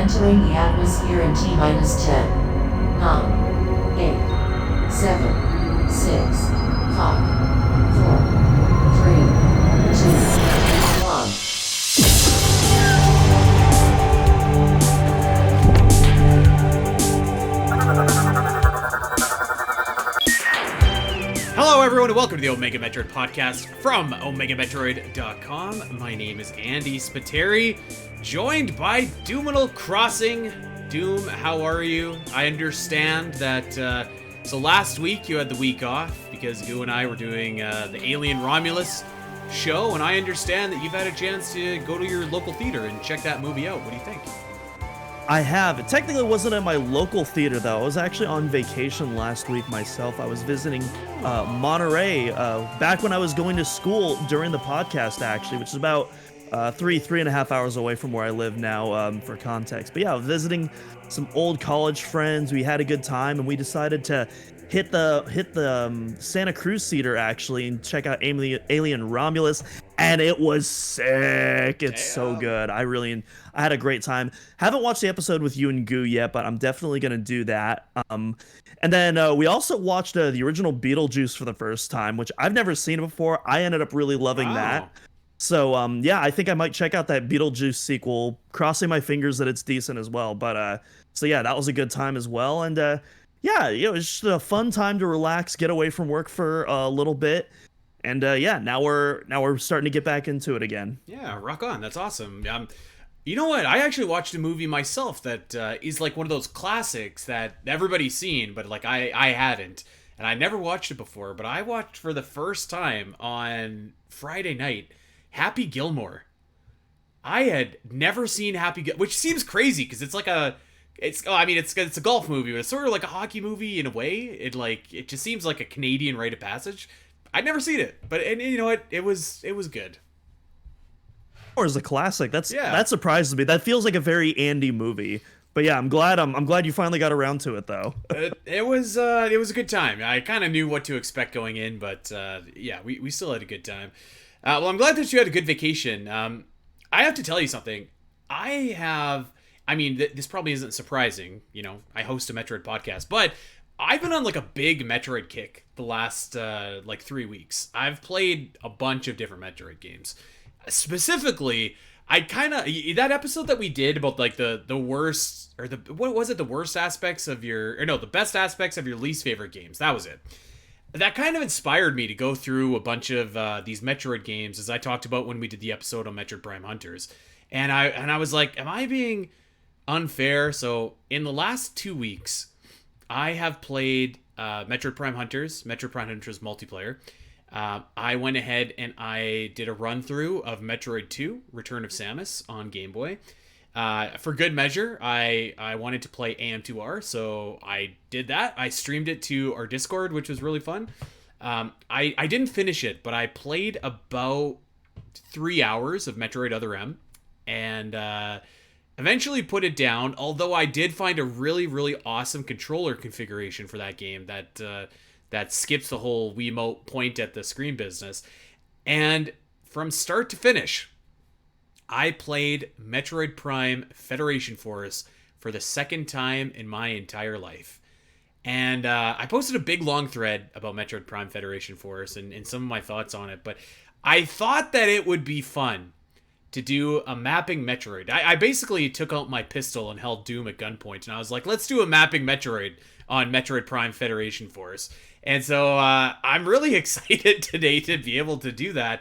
Entering the atmosphere in T-minus 10, 9, 8, 7, 6, 5, 4, 3, 2, 1. Hello everyone and welcome to the Omega Metroid podcast from OmegaMetroid.com. My name is Andy Spiteri, joined by Doominal Crossing. Doom, how are you? I understand that, so last week you had the week off because you and I were doing the Alien Romulus show, and I understand that you've had a chance to go to your local theater and check that movie out. What do you think? I have. It technically wasn't at my local theater, though. I was actually on vacation last week myself. I was visiting Monterey back when I was going to school during the podcast, actually, which is about three and a half hours away from where I live now, for context. But yeah, I was visiting some old college friends. We had a good time, and we decided to hit the Santa Cruz theater, actually, and check out Alien Romulus, and it was sick. It's so good. I had a great time. Haven't watched the episode with you and Goo yet, but I'm definitely gonna do that. And then we also watched the original Beetlejuice for the first time, which I've never seen before. I ended up really loving that. So yeah, I think I might check out that Beetlejuice sequel, crossing my fingers that it's decent as well. But so yeah, that was a good time as well. And yeah, it was just a fun time to relax, get away from work for a little bit. And yeah, now we're starting to get back into it again. Yeah, rock on. That's awesome. You know what? I actually watched a movie myself that is like one of those classics that everybody's seen, but like I hadn't. And I never watched it before, but I watched for the first time on Friday night Happy Gilmore. I had never seen Happy Gilmore, which seems crazy because it's like it's a golf movie, but it's sort of like a hockey movie in a way. It just seems like a Canadian rite of passage. I'd never seen it, but and you know what? It was good. Or is a classic. That surprises me. That feels like a very Andy movie. But yeah, I'm glad you finally got around to it though. It was a good time. I kind of knew what to expect going in, but yeah, we still had a good time. Well, I'm glad that you had a good vacation. I have to tell you something. This probably isn't surprising. You know, I host a Metroid podcast, but I've been on like a big Metroid kick the last 3 weeks. I've played a bunch of different Metroid games. Specifically, that episode that we did about like the worst, or the worst aspects of the best aspects of your least favorite games. That was it. That kind of inspired me to go through a bunch of these Metroid games, as I talked about when we did the episode on Metroid Prime Hunters. And I was like, am I being unfair? So in the last 2 weeks, I have played Metroid Prime Hunters multiplayer. I went ahead and I did a run through of Metroid 2, Return of Samus on Game Boy. For good measure, I wanted to play AM2R, so I did that. I streamed it to our Discord, which was really fun. I didn't finish it, but I played about 3 hours of Metroid Other M, and eventually put it down, although I did find a really, really awesome controller configuration for that game that skips the whole Wiimote point at the screen business. And from start to finish, I played Metroid Prime Federation Force for the second time in my entire life. And I posted a big long thread about Metroid Prime Federation Force and some of my thoughts on it, but I thought that it would be fun to do a Mapping Metroid. I basically took out my pistol and held Doom at gunpoint, and I was like, let's do a Mapping Metroid on Metroid Prime Federation Force. And so I'm really excited today to be able to do that.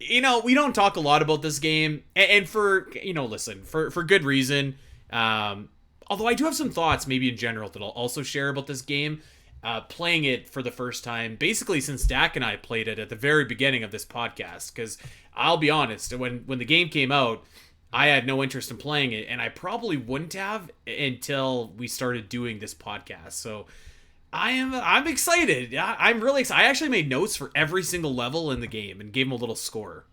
You know, we don't talk a lot about this game, and for good reason. Although I do have some thoughts, maybe in general, that I'll also share about this game. Playing it for the first time, basically since Dak and I played it at the very beginning of this podcast, because I'll be honest, when the game came out, I had no interest in playing it, and I probably wouldn't have until we started doing this podcast. So I'm excited. I'm really excited. I actually made notes for every single level in the game and gave them a little score.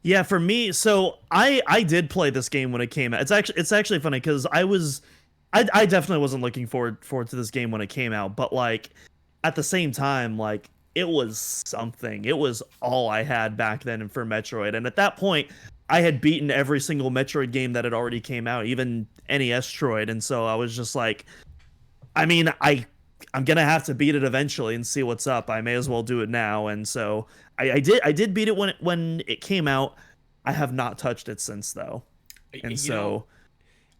Yeah, for me, so I did play this game when it came out. It's actually funny because I definitely wasn't looking forward to this game when it came out, but like at the same time, like it was something. It was all I had back then for Metroid, and at that point, I had beaten every single Metroid game that had already came out, even NES Troid, and so I was just like, I mean, I'm gonna have to beat it eventually and see what's up. I may as well do it now, and so I did beat it when it came out. I have not touched it since though, and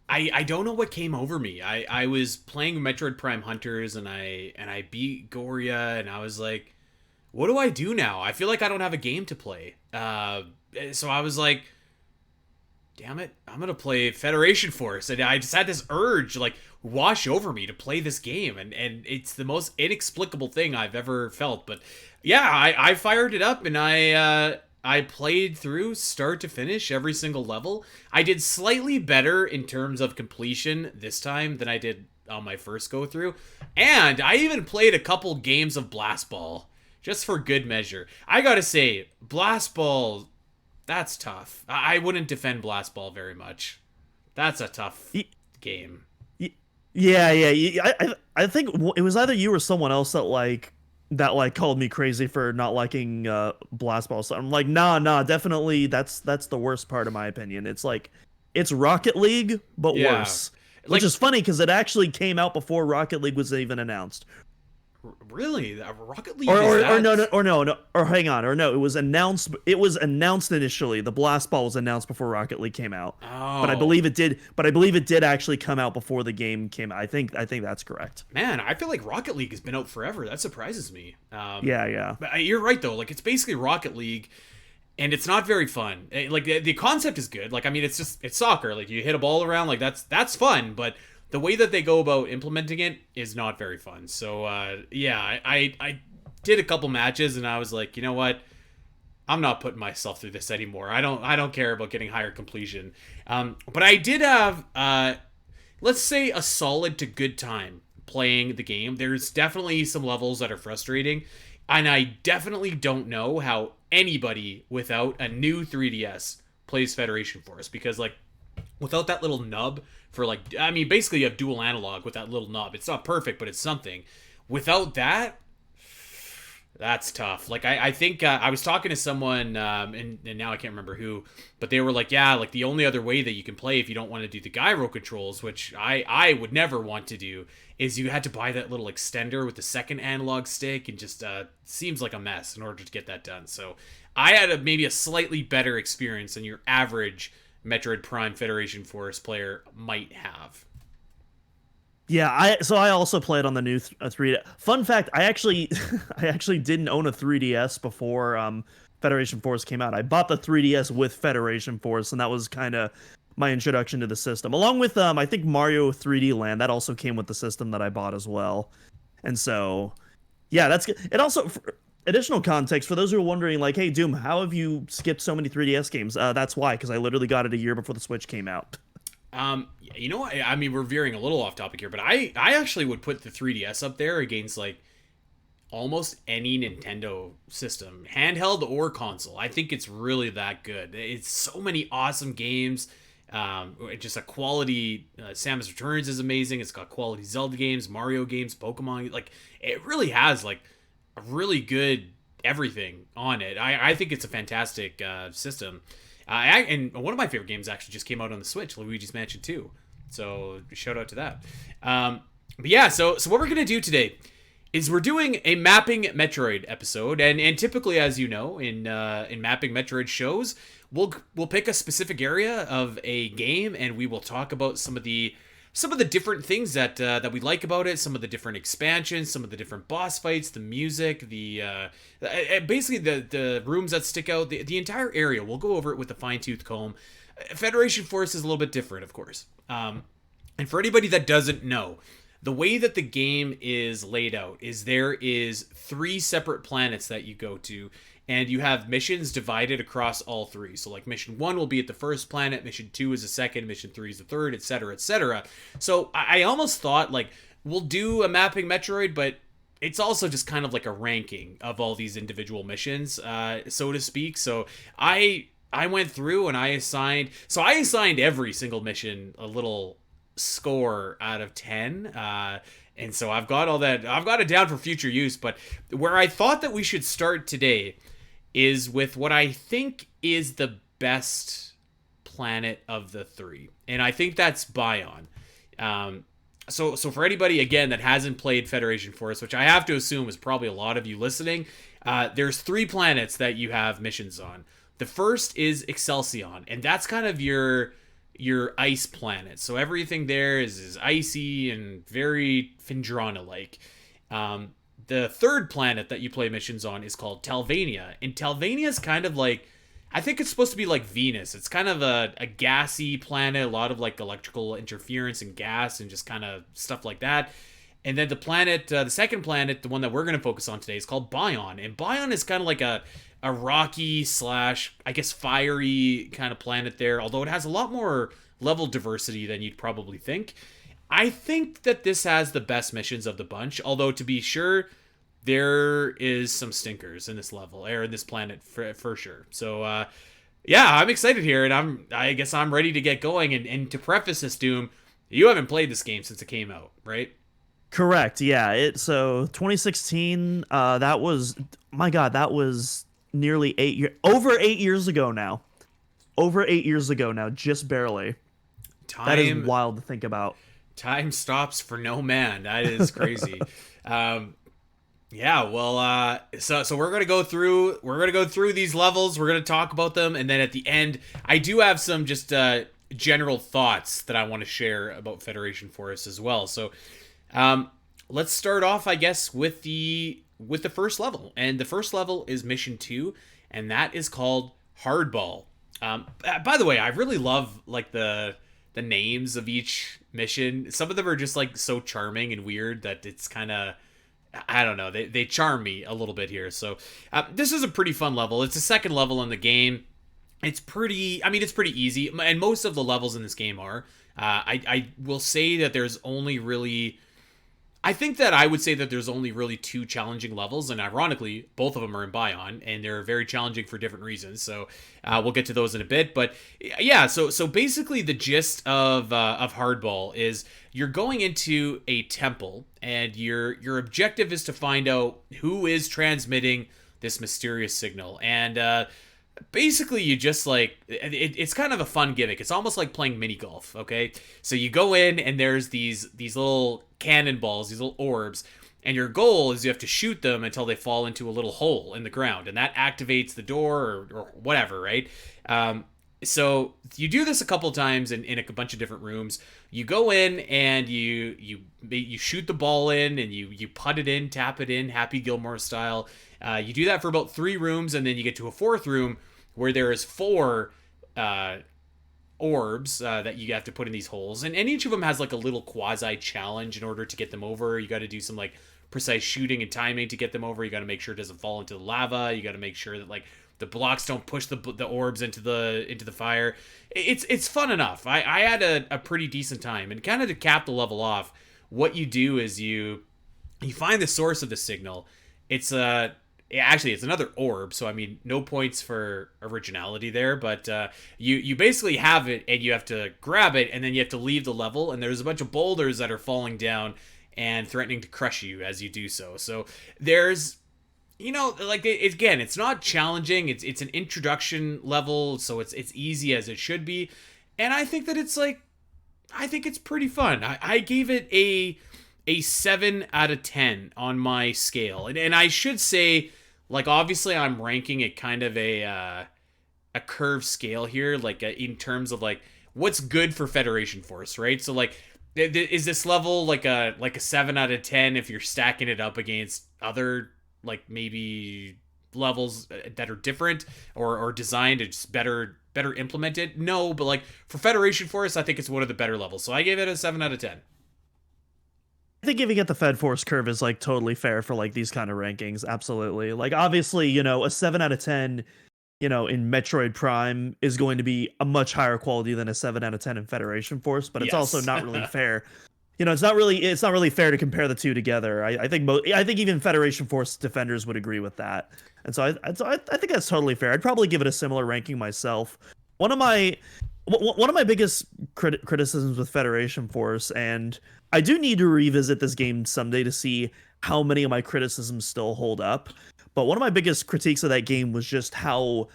I don't know what came over me. I was playing Metroid Prime Hunters and I beat Goria and I was like, what do I do now? I feel like I don't have a game to play. So I was like, damn it, I'm gonna play Federation Force, and I just had this urge like wash over me to play this game, and it's the most inexplicable thing I've ever felt. But yeah, I fired it up and I played through start to finish every single level. I did slightly better in terms of completion this time than I did on my first go through, and I even played a couple games of Blast Ball just for good measure. I gotta say, Blast Ball, that's tough. I wouldn't defend Blast Ball very much. That's a tough game. Yeah. I think it was either you or someone else that called me crazy for not liking Blast Ball. So I'm like, nah, definitely that's the worst part in my opinion. It's like it's Rocket League but worse. Which is funny because it actually came out before Rocket League was even announced. Really? Rocket League it was announced. It was announced initially. The Blast Ball was announced before Rocket League came out. Oh. But I believe it did actually come out before the game came out. I think that's correct. Man, I feel like Rocket League has been out forever. That surprises me. Yeah. But you're right though. Like it's basically Rocket League, and it's not very fun. Like the concept is good. Like I mean, it's soccer. Like you hit a ball around. Like that's fun. But the way that they go about implementing it is not very fun. So, I did a couple matches and I was like, you know what? I'm not putting myself through this anymore. I don't care about getting higher completion. But I did have, let's say, a solid to good time playing the game. There's definitely some levels that are frustrating. And I definitely don't know how anybody without a new 3DS plays Federation Force. Because, like, without that little nub for basically you have dual analog with that little nub. It's not perfect, but it's something. Without that, that's tough. Like I think I was talking to someone and now I can't remember who, but they were like, yeah, like the only other way that you can play if you don't want to do the gyro controls, which I would never want to do, is you had to buy that little extender with the second analog stick, and just seems like a mess in order to get that done. So I had maybe a slightly better experience than your average Metroid Prime Federation Force player might have. Yeah, I also played on the new 3D. Fun fact, I actually didn't own a 3DS before Federation Force came out. I bought the 3DS with Federation Force, and that was kind of my introduction to the system. Along with I think Mario 3D Land, that also came with the system that I bought as well. And so, yeah, that's good. It also, for additional context for those who are wondering, like, hey, Doom, how have you skipped so many 3DS games? That's why, because I literally got it a year before the Switch came out. You know what? I mean, we're veering a little off topic here, but I actually would put the 3DS up there against, like, almost any Nintendo system, handheld or console. I think it's really that good. It's so many awesome games. Just a quality Samus Returns is amazing. It's got quality Zelda games, Mario games, Pokemon. Like, it really has, like, a really good everything on it. I think it's a fantastic system. And one of my favorite games actually just came out on the Switch, Luigi's Mansion 2. So shout out to that. But yeah, so what we're gonna do today is we're doing a Mapping Metroid episode, and typically, as you know, in Mapping Metroid shows, we'll pick a specific area of a game, and we will talk about some of the different things that we like about it, some of the different expansions, some of the different boss fights, the music, basically the rooms that stick out, the entire area. We'll go over it with a fine-tooth comb. Federation Force is a little bit different, of course. And for anybody that doesn't know, the way that the game is laid out is there is 3 separate planets that you go to, and you have missions divided across all 3. So like mission 1 will be at the first planet, mission 2 is the second, mission 3 is the third, etc., etc. So I almost thought, like, we'll do a Mapping Metroid, but it's also just kind of like a ranking of all these individual missions, so to speak. So I went through and I assigned every single mission a little score out of 10. And so I've got all that. I've got it down for future use. But where I thought that we should start today is with what I think is the best planet of the 3, and I think that's Bion. So for anybody again that hasn't played Federation Force, which I have to assume is probably a lot of you listening, there's 3 planets that you have missions on. The first is Excelsior, and that's kind of your ice planet. So everything there is icy and very Findrana-like. The third planet that you play missions on is called Talvania, and Talvania is kind of like, I think it's supposed to be like Venus. It's kind of a gassy planet, a lot of like electrical interference and gas and just kind of stuff like that. And then the second planet, the one that we're going to focus on today, is called Bion. And Bion is kind of like a rocky / I guess fiery kind of planet there, although it has a lot more level diversity than you'd probably think. I think that this has the best missions of the bunch, although to be sure, there is some stinkers in this level, or in this planet for sure. So, yeah, I'm excited here, and I guess I'm ready to get going. And to preface this, Doom, you haven't played this game since it came out, right? Correct. Yeah. So 2016. That was, my God, that was nearly over 8 years ago now. Over 8 years ago now, just barely. That is wild to think about. Time stops for no man. That is crazy. Yeah, well, so we're gonna go through these levels. We're gonna talk about them, and then at the end, I do have some just general thoughts that I want to share about Federation Force as well. So, let's start off, I guess, with the first level, and the first level is Mission 2, and that is called Hardball. By the way, I really love like the names of each mission. Some of them are just like so charming and weird that it's kind of, I don't know, they charm me a little bit here. So this is a pretty fun level. It's the second level in the game. It's pretty easy, and most of the levels in this game are. I will say that there's only really, I would say that there's only really 2 challenging levels, and ironically, both of them are in Bion, and they're very challenging for different reasons. So we'll get to those in a bit. But yeah, so basically the gist of Hardball is you're going into a temple, and your objective is to find out who is transmitting this mysterious signal. And basically you just like, it's kind of a fun gimmick. It's almost like playing mini golf. Okay, so you go in, and there's these little cannonballs, these little orbs, and your goal is you have to shoot them until they fall into a little hole in the ground, and that activates the door or whatever, right? So you do this a couple times in a bunch of different rooms. You go in and you shoot the ball in, and you putt it in, tap it in, Happy Gilmore style. You do that for about 3 rooms, and then you get to a 4th room where there is 4 orbs that you have to put in these holes, and each of them has like a little quasi challenge in order to get them over. You got to do some like precise shooting and timing to get them over. You got to make sure it doesn't fall into the lava. You got to make sure that like the blocks don't push the orbs into the fire. It's fun enough. I had a pretty decent time, and kind of to cap the level off, what you do is you find the source of the signal. It's another orb, so I mean, no points for originality there, but you basically have it, and you have to grab it, and then you have to leave the level, and there's a bunch of boulders that are falling down and threatening to crush you as you do so. So there's, like, again, it's not challenging. It's an introduction level, so it's easy as it should be, and I think that it's pretty fun. I gave it a 7 out of 10 on my scale, and I should say, like, obviously I'm ranking it kind of a curved scale here, like in terms of like what's good for Federation Force, right? So like, is this level like a 7 out of 10 if you're stacking it up against other like maybe levels that are different or designed to just better implemented? No, but like for Federation Force, I think it's one of the better levels. So I gave it a 7 out of 10. I think giving it the Fed Force curve is like totally fair for like these kind of rankings. Absolutely. Like, obviously, a 7 out of 10, in Metroid Prime is going to be a much higher quality than a 7 out of 10 in Federation Force, but it's also not really fair. It's not really fair to compare the two together. I think even Federation Force defenders would agree with that. And so I think that's totally fair. I'd probably give it a similar ranking myself. One of my biggest criticisms with Federation Force, and I do need to revisit this game someday to see how many of my criticisms still hold up, but one of my biggest critiques of that game was just how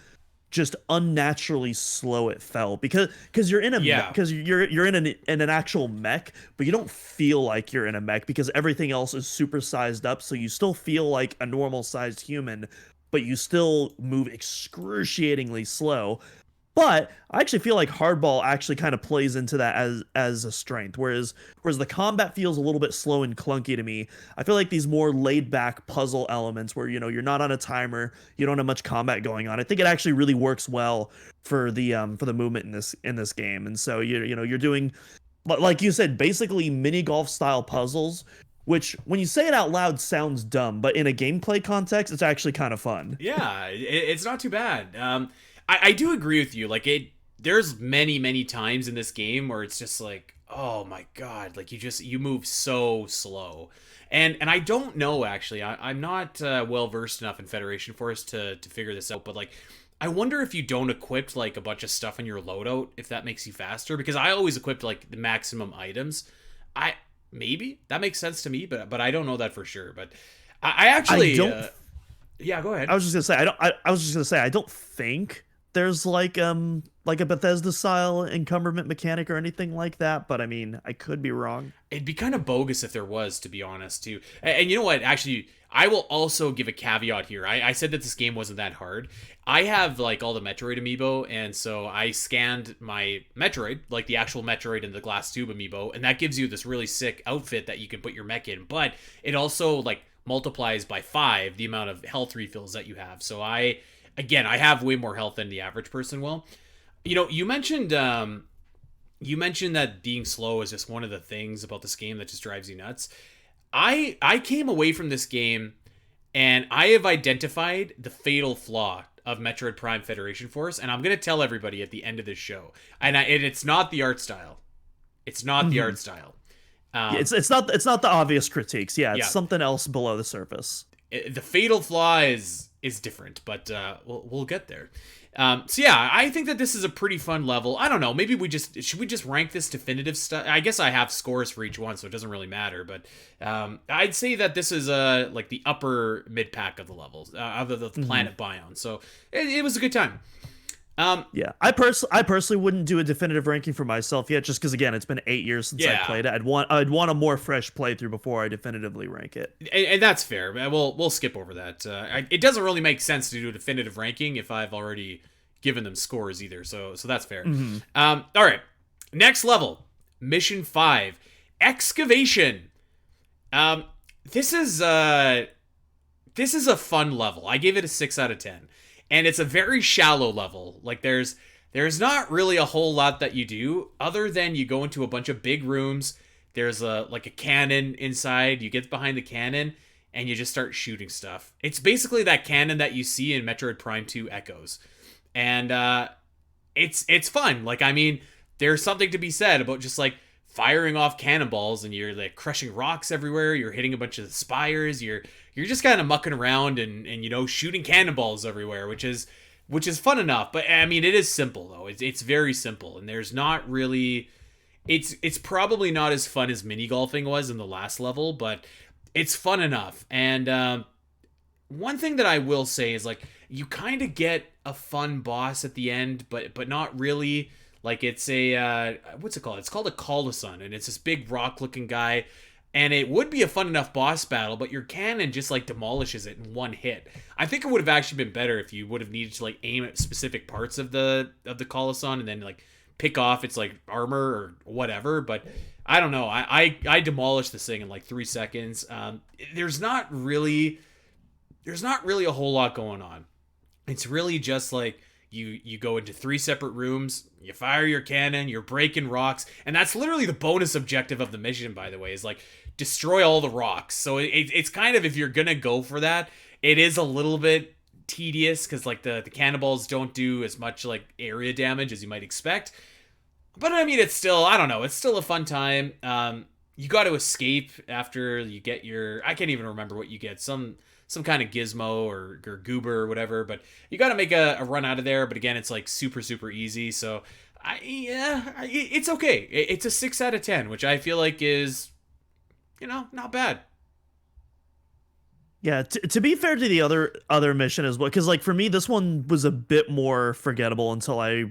just unnaturally slow it felt because you're in a Yeah. because you're in an actual mech, but you don't feel like you're in a mech because everything else is super sized up, so you still feel like a normal sized human, but you still move excruciatingly slow. But I actually feel like Hardball actually kind of plays into that as a strength, whereas the combat feels a little bit slow and clunky to me. I feel like these more laid back puzzle elements where you're not on a timer, you don't have much combat going on. I think it actually really works well for the movement in this game. And so you're doing, like you said, basically mini golf style puzzles, which when you say it out loud sounds dumb, but in a gameplay context, it's actually kind of fun. Yeah, it's not too bad. I do agree with you. Like there's many times in this game where it's just like, oh my god, like you move so slow, and I don't know actually. I'm not well versed enough in Federation Force to figure this out, but like, I wonder if you don't equip like a bunch of stuff in your loadout, if that makes you faster. Because I always equipped like the maximum items. Maybe that makes sense to me, but I don't know that for sure. But I actually I don't. Yeah, go ahead. I was just gonna say I was just gonna say I don't think there's like a Bethesda style encumberment mechanic or anything like that, but I mean I could be wrong. It'd be kind of bogus if there was, to be honest, too. And you know what? Actually, I will also give a caveat here. I said that this game wasn't that hard. I have like all the Metroid amiibo, and so I scanned my Metroid, like the actual Metroid and the glass tube amiibo, and that gives you this really sick outfit that you can put your mech in. But it also like multiplies by 5 the amount of health refills that you have. So I have way more health than the average person will. You know, you mentioned that being slow is just one of the things about this game that just drives you nuts. I came away from this game and I have identified the fatal flaw of Metroid Prime Federation Force, and I'm going to tell everybody at the end of this show. And it's not the art style. It's not the art style. Yeah, it's not the obvious critiques. Yeah, it's Yeah. something else below the surface. The fatal flaw is different, but we'll get there. So yeah, I think that this is a pretty fun level. I don't know, maybe should we just rank this definitive stuff? I guess I have scores for each one, so it doesn't really matter. But I'd say that this is like the upper mid pack of the levels of the planet Bion. So it was a good time. Yeah, I personally wouldn't do a definitive ranking for myself yet, just because again it's been 8 years since I played it. I'd want a more fresh playthrough before I definitively rank it. And that's fair. We'll skip over that. It doesn't really make sense to do a definitive ranking if I've already given them scores either. So that's fair. All right, next level, Mission 5, Excavation. This is a fun level. I gave it a 6 out of 10. And it's a very shallow level. Like there's not really a whole lot that you do other than you go into a bunch of big rooms. There's a cannon inside. You get behind the cannon and you just start shooting stuff. It's basically that cannon that you see in Metroid Prime 2 Echoes. And it's fun. Like, I mean, there's something to be said about just like firing off cannonballs and you're like crushing rocks everywhere. You're hitting a bunch of spires. You're just kind of mucking around and you know, shooting cannonballs everywhere, which is fun enough. But I mean, it is simple though. It's very simple, and there's not really. It's probably not as fun as mini golfing was in the last level, but it's fun enough. And one thing that I will say is like you kind of get a fun boss at the end, but not really. Like it's a what's it called? It's called a Colosun, and it's this big rock-looking guy. And it would be a fun enough boss battle, but your cannon just like demolishes it in one hit. I think it would have actually been better if you would have needed to like aim at specific parts of the Colosun and then like pick off its like armor or whatever. But I don't know. I demolished this thing in like 3 seconds. There's not really a whole lot going on. It's really just like you go into 3 separate rooms, you fire your cannon, you're breaking rocks, and that's literally the bonus objective of the mission, by the way, is like destroy all the rocks. So it's kind of, if you're gonna go for that, it is a little bit tedious because like the cannonballs don't do as much like area damage as you might expect. But I mean, it's still, I don't know, it's still a fun time. You got to escape after you get I can't even remember what you get, some kind of gizmo or goober or whatever, but you got to make a run out of there. But again, it's like super easy. So it's okay. It's a 6 out of 10, which I feel like is, you know, not bad. Yeah, to be fair to the other mission as well, because like for me, this one was a bit more forgettable until I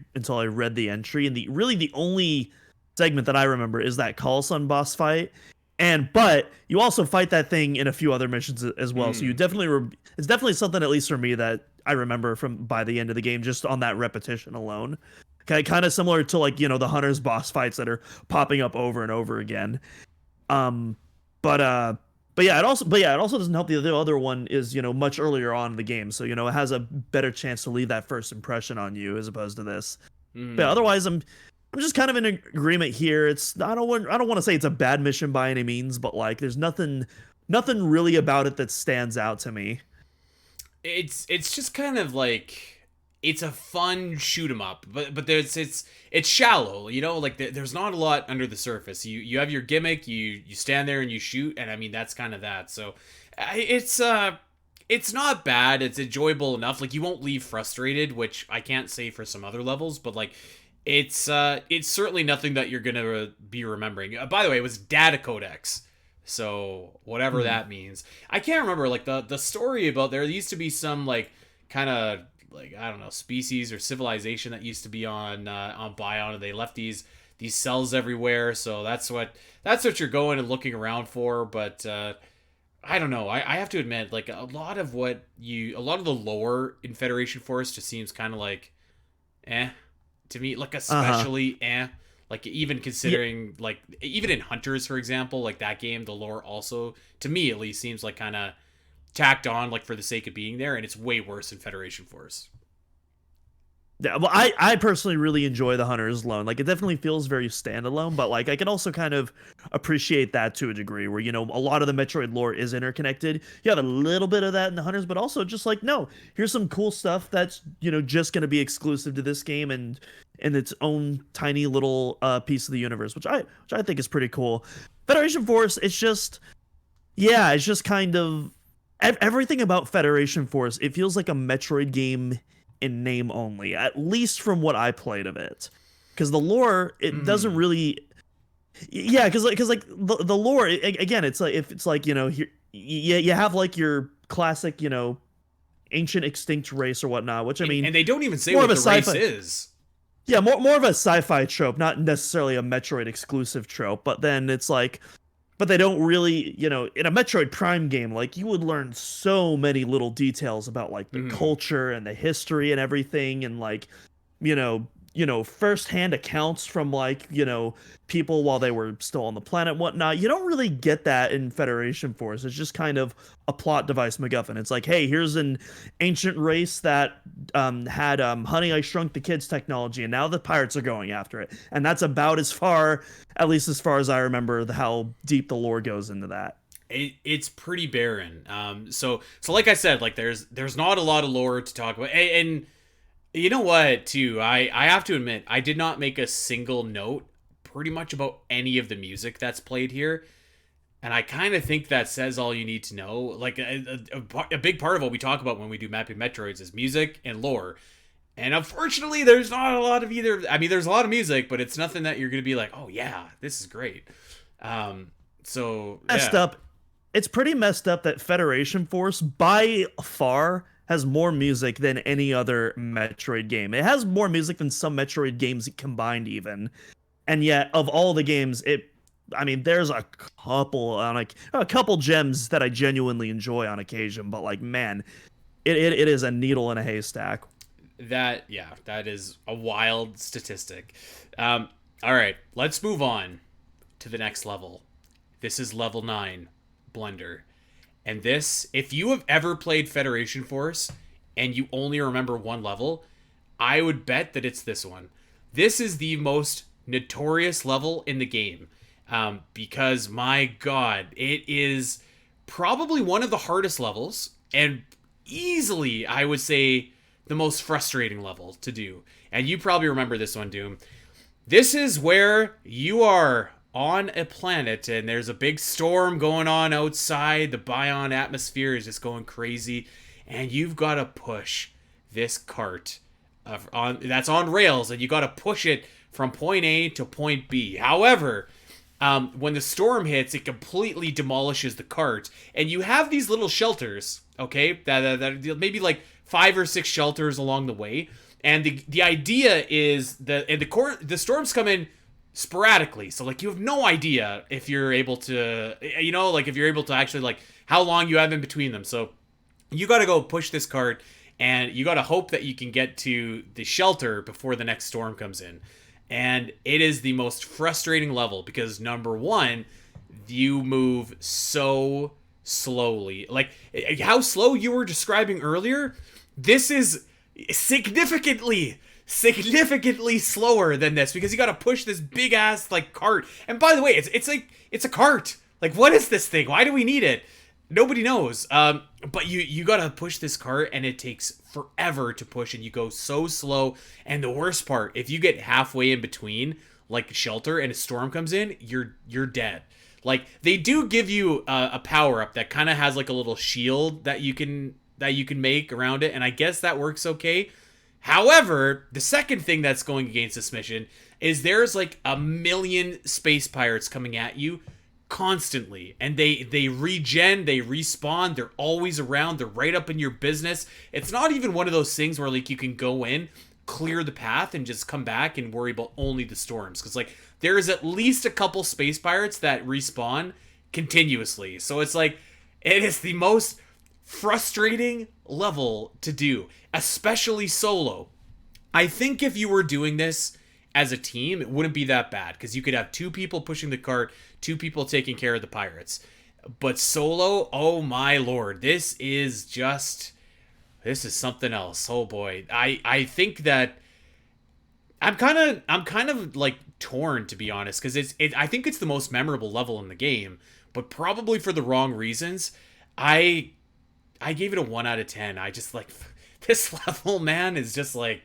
read the entry, and the only segment that I remember is that Call Sun boss fight, but you also fight that thing in a few other missions as well. So you definitely it's definitely something, at least for me, that I remember from by the end of the game just on that repetition alone. Kind of similar to like the Hunter's boss fights that are popping up over and over again. Um, but it also doesn't help. The other one is much earlier on in the game, so it has a better chance to leave that first impression on you as opposed to this. But otherwise, I'm just kind of in agreement here. I don't want to say it's a bad mission by any means, but like there's nothing really about it that stands out to me. It's just kind of like, it's a fun shoot 'em up, but it's shallow, like there's not a lot under the surface. You have your gimmick, you stand there and you shoot, and I mean that's kind of that. So it's not bad. It's enjoyable enough. Like you won't leave frustrated, which I can't say for some other levels, but like it's certainly nothing that you're gonna be remembering. By the way, it was data codex. So whatever that means. I can't remember like the story about there used to be some like kind of like, I don't know, species or civilization that used to be on Bion, and they left these cells everywhere. So that's what you're going and looking around for. But I don't know. I have to admit, like a lot of the lore in Federation Force just seems kind of like to me, like especially like even considering like even in Hunters, for example, like that game, the lore also to me at least seems like kind of tacked on like for the sake of being there, and it's way worse in Federation Force. Yeah, well, I personally really enjoy the Hunter's Loan. Like, it definitely feels very standalone, but like I can also kind of appreciate that to a degree, where a lot of the Metroid lore is interconnected. You have a little bit of that in the Hunters, but also just like, no, here's some cool stuff that's just going to be exclusive to this game and in its own tiny little piece of the universe, which I think is pretty cool. Federation Force, it's just kind of everything about Federation Force. It feels like a Metroid game in name only, at least from what I played of it, because the lore doesn't really, because the lore again, it's like if it's like you have like your classic ancient extinct race or whatnot, which I mean, and they don't even say what the race is. Yeah, more of a sci-fi trope, not necessarily a Metroid exclusive trope, but then it's like, but they don't really, in a Metroid Prime game, like you would learn so many little details about like the culture and the history and everything, and like, firsthand accounts from like, people while they were still on the planet and whatnot. You don't really get that in Federation Force. It's just kind of a plot device MacGuffin. It's like, hey, here's an ancient race that had Honey, I Shrunk the Kids technology, and now the pirates are going after it. And that's about as far, at least as far as I remember, how deep the lore goes into that. It's pretty barren. So like I said, like there's not a lot of lore to talk about, and you know what, too, I have to admit, I did not make a single note pretty much about any of the music that's played here. And I kind of think that says all you need to know. Like, a big part of what we talk about when we do Mapping Metroids is music and lore. And unfortunately, there's not a lot of either. I mean, there's a lot of music, but it's nothing that you're going to be like, oh, yeah, this is great. Messed up. It's pretty messed up that Federation Force, by far, has more music than any other Metroid game. It has more music than some Metroid games combined even. And yet, of all the games, there's a couple gems that I genuinely enjoy on occasion, but like, man, it is a needle in a haystack. That is a wild statistic. All right, let's move on to the next level. This is level 9, Blunder. And this, if you have ever played Federation Force and you only remember one level, I would bet that it's this one. This is the most notorious level in the game, because my god, it is probably one of the hardest levels, and easily, I would say, the most frustrating level to do. And you probably remember this one, Doom. This is where you are on a planet and there's a big storm going on outside. The Bion atmosphere is just going crazy, and you've got to push this cart that's on rails, and you got to push it from point A to point B. However, when the storm hits, it completely demolishes the cart, and you have these little shelters, okay, that maybe like 5 or 6 shelters along the way, and the idea is that the storms come in sporadically, so like you have no idea if you're able to, like if you're able to actually like how long you have in between them. So you got to go push this cart, and you got to hope that you can get to the shelter before the next storm comes in. And it is the most frustrating level because, number one, you move so slowly. Like, how slow you were describing earlier, this is significantly slower than this because you got to push this big ass like cart. And by the way, it's a cart. Like, what is this thing? Why do we need it? Nobody knows. But you gotta push this cart, and it takes forever to push, and you go so slow. And the worst part, if you get halfway in between, like shelter, and a storm comes in, you're dead. Like, they do give you a power up that kind of has like a little shield that you can make around it, and I guess that works okay. However, the second thing that's going against this mission is there's like a million space pirates coming at you constantly, and they regen, they respawn, they're always around, they're right up in your business. It's not even one of those things where like you can go in, clear the path, and just come back and worry about only the storms, because like there is at least a couple space pirates that respawn continuously. So it's like, it is the most frustrating level to do, especially solo. I think if you were doing this as a team, it wouldn't be that bad, because you could have 2 people pushing the cart, 2 people taking care of the pirates. But solo, oh my lord, this is something else. Oh boy. I think that I'm kind of like torn, to be honest, because I think it's the most memorable level in the game, but probably for the wrong reasons. I gave it a 1 out of 10. I just like this level, man, is just like,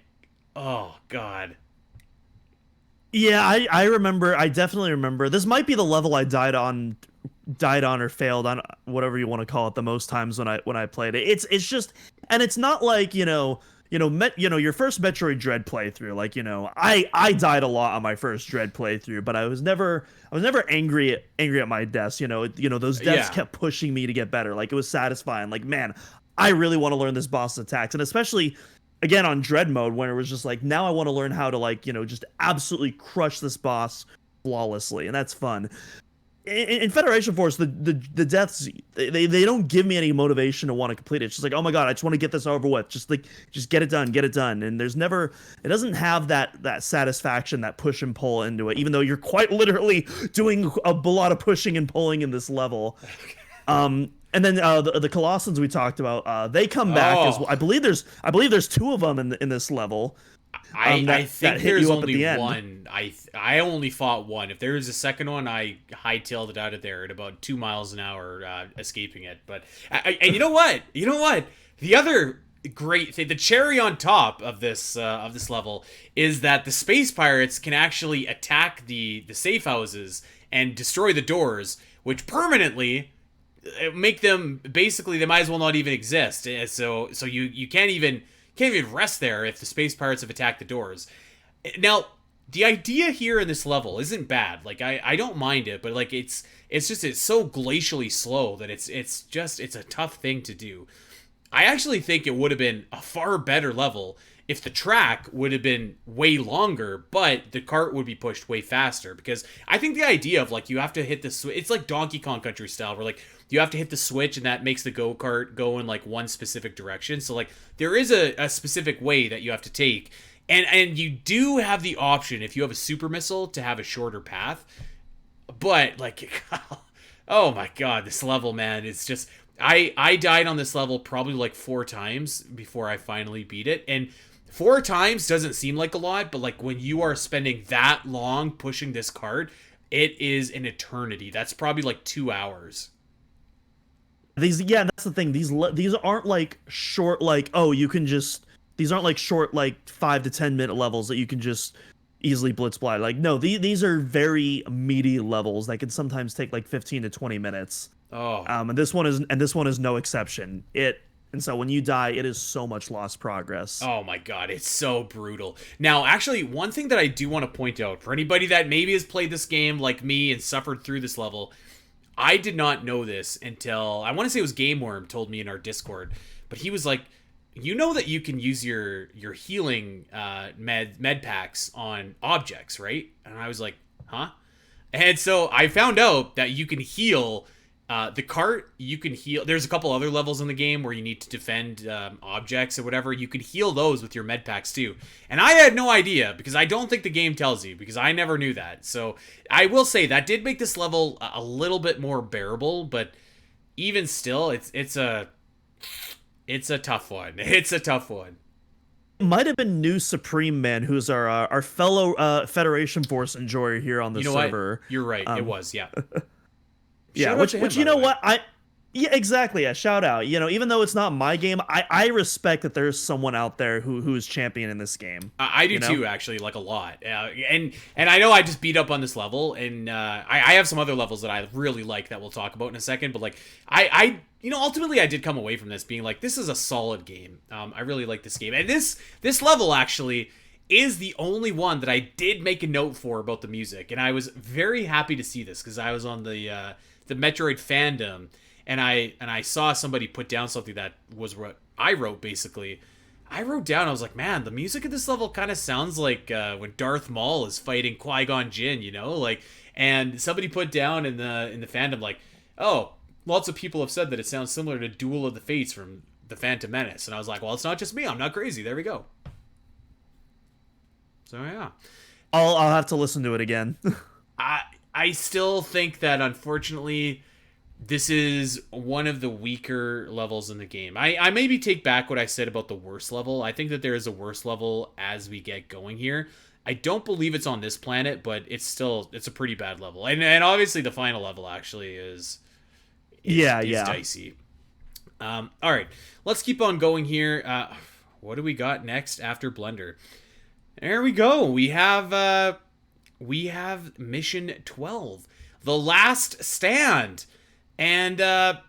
oh god. Yeah, I remember. I definitely remember. This might be the level I died on or failed on, whatever you want to call it, the most times when I played it. It's just, and it's not like your first Metroid Dread playthrough. Like, I died a lot on my first Dread playthrough, but I was never angry at my deaths. Those deaths kept pushing me to get better. Like, it was satisfying. Like, man, I really want to learn this boss's attacks, and especially again on Dread mode, when it was just like, now I want to learn how to, like, just absolutely crush this boss flawlessly, and that's fun. In Federation Force, the deaths, they don't give me any motivation to want to complete it. It's just like, oh my god, I just want to get this over with. Just get it done. And it doesn't have that satisfaction, that push and pull into it, even though you're quite literally doing a lot of pushing and pulling in this level. And then the Colossans we talked about, they come back as well. I believe there's 2 of them in this level. I think there's only one. I only fought one. If there was a second one, I hightailed it out of there at about 2 miles an hour, escaping it. But and you know what? The other great thing, the cherry on top of this level, is that the space pirates can actually attack the safe houses and destroy the doors, which permanently make them, basically, they might as well not even exist. So you can't even rest there if the space pirates have attacked the doors. Now, the idea here in this level isn't bad. Like, I don't mind it, but like it's so glacially slow that it's a tough thing to do. I actually think it would have been a far better level if the track would have been way longer, but the cart would be pushed way faster, because I think the idea of like, you have to hit the switch, it's like Donkey Kong Country style, where like you have to hit the switch and that makes the go-kart go in like one specific direction. So like there is a specific way that you have to take, and you do have the option, if you have a super missile, to have a shorter path. But like, oh my god, this level, man, it's just, I died on this level probably like 4 times before I finally beat it. And 4 times doesn't seem like a lot, but like when you are spending that long pushing this cart, it is an eternity. That's probably like 2 hours. That's the thing. These aren't like short, like, oh, you can just, these aren't like short, like 5 to 10 minute levels that you can just easily blitz blind. Like, no, these are very meaty levels that can sometimes take like 15 to 20 minutes. Oh. And this one is no exception. And so when you die, it is so much lost progress. Oh my god, it's so brutal. Now, actually, one thing that I do want to point out for anybody that maybe has played this game like me and suffered through this level, I did not know this until I want to say it was GameWorm told me in our Discord, but he was like, "You know that you can use your healing med packs on objects, right?" And I was like, "Huh?" And so I found out that you can heal the cart. You can heal. There's a couple other levels in the game where you need to defend objects or whatever. You can heal those with your med packs too. And I had no idea because I don't think the game tells you because I never knew that. So I will say that did make this level a little bit more bearable, but even still, it's a tough one. It's a tough one. Might have been New Supreme Man, who's our fellow Federation Force enjoyer here on the server. What? You're right. It was, yeah. Yeah, which you know what? Yeah, exactly. Yeah, shout out. You know, even though it's not my game, I respect that there's someone out there who is championing this game. I do too, actually, like a lot. And I know I just beat up on this level, and I have some other levels that I really like that we'll talk about in a second. But like, I ultimately I did come away from this being like, this is a solid game. I really like this game, and this level actually is the only one that I did make a note for about the music, and I was very happy to see this because I was on the Metroid fandom. And I saw somebody put down something that was what I wrote, basically. I wrote down, I was like, man, the music at this level kind of sounds like when Darth Maul is fighting Qui-Gon Jinn, you know? Like, and somebody put down in the fandom, like, oh, lots of people have said that it sounds similar to Duel of the Fates from The Phantom Menace. And I was like, well, it's not just me. I'm not crazy. There we go. So, yeah. I'll have to listen to it again. I still think that, unfortunately, this is one of the weaker levels in the game. I maybe take back what I said about the worst level. I think that there is a worse level as we get going here. I don't believe it's on this planet, but it's a pretty bad level. And obviously the final level actually is dicey. All right, let's keep on going here. What do we got next after Blunder? There we go. We have Mission 12, The Last Stand. And, I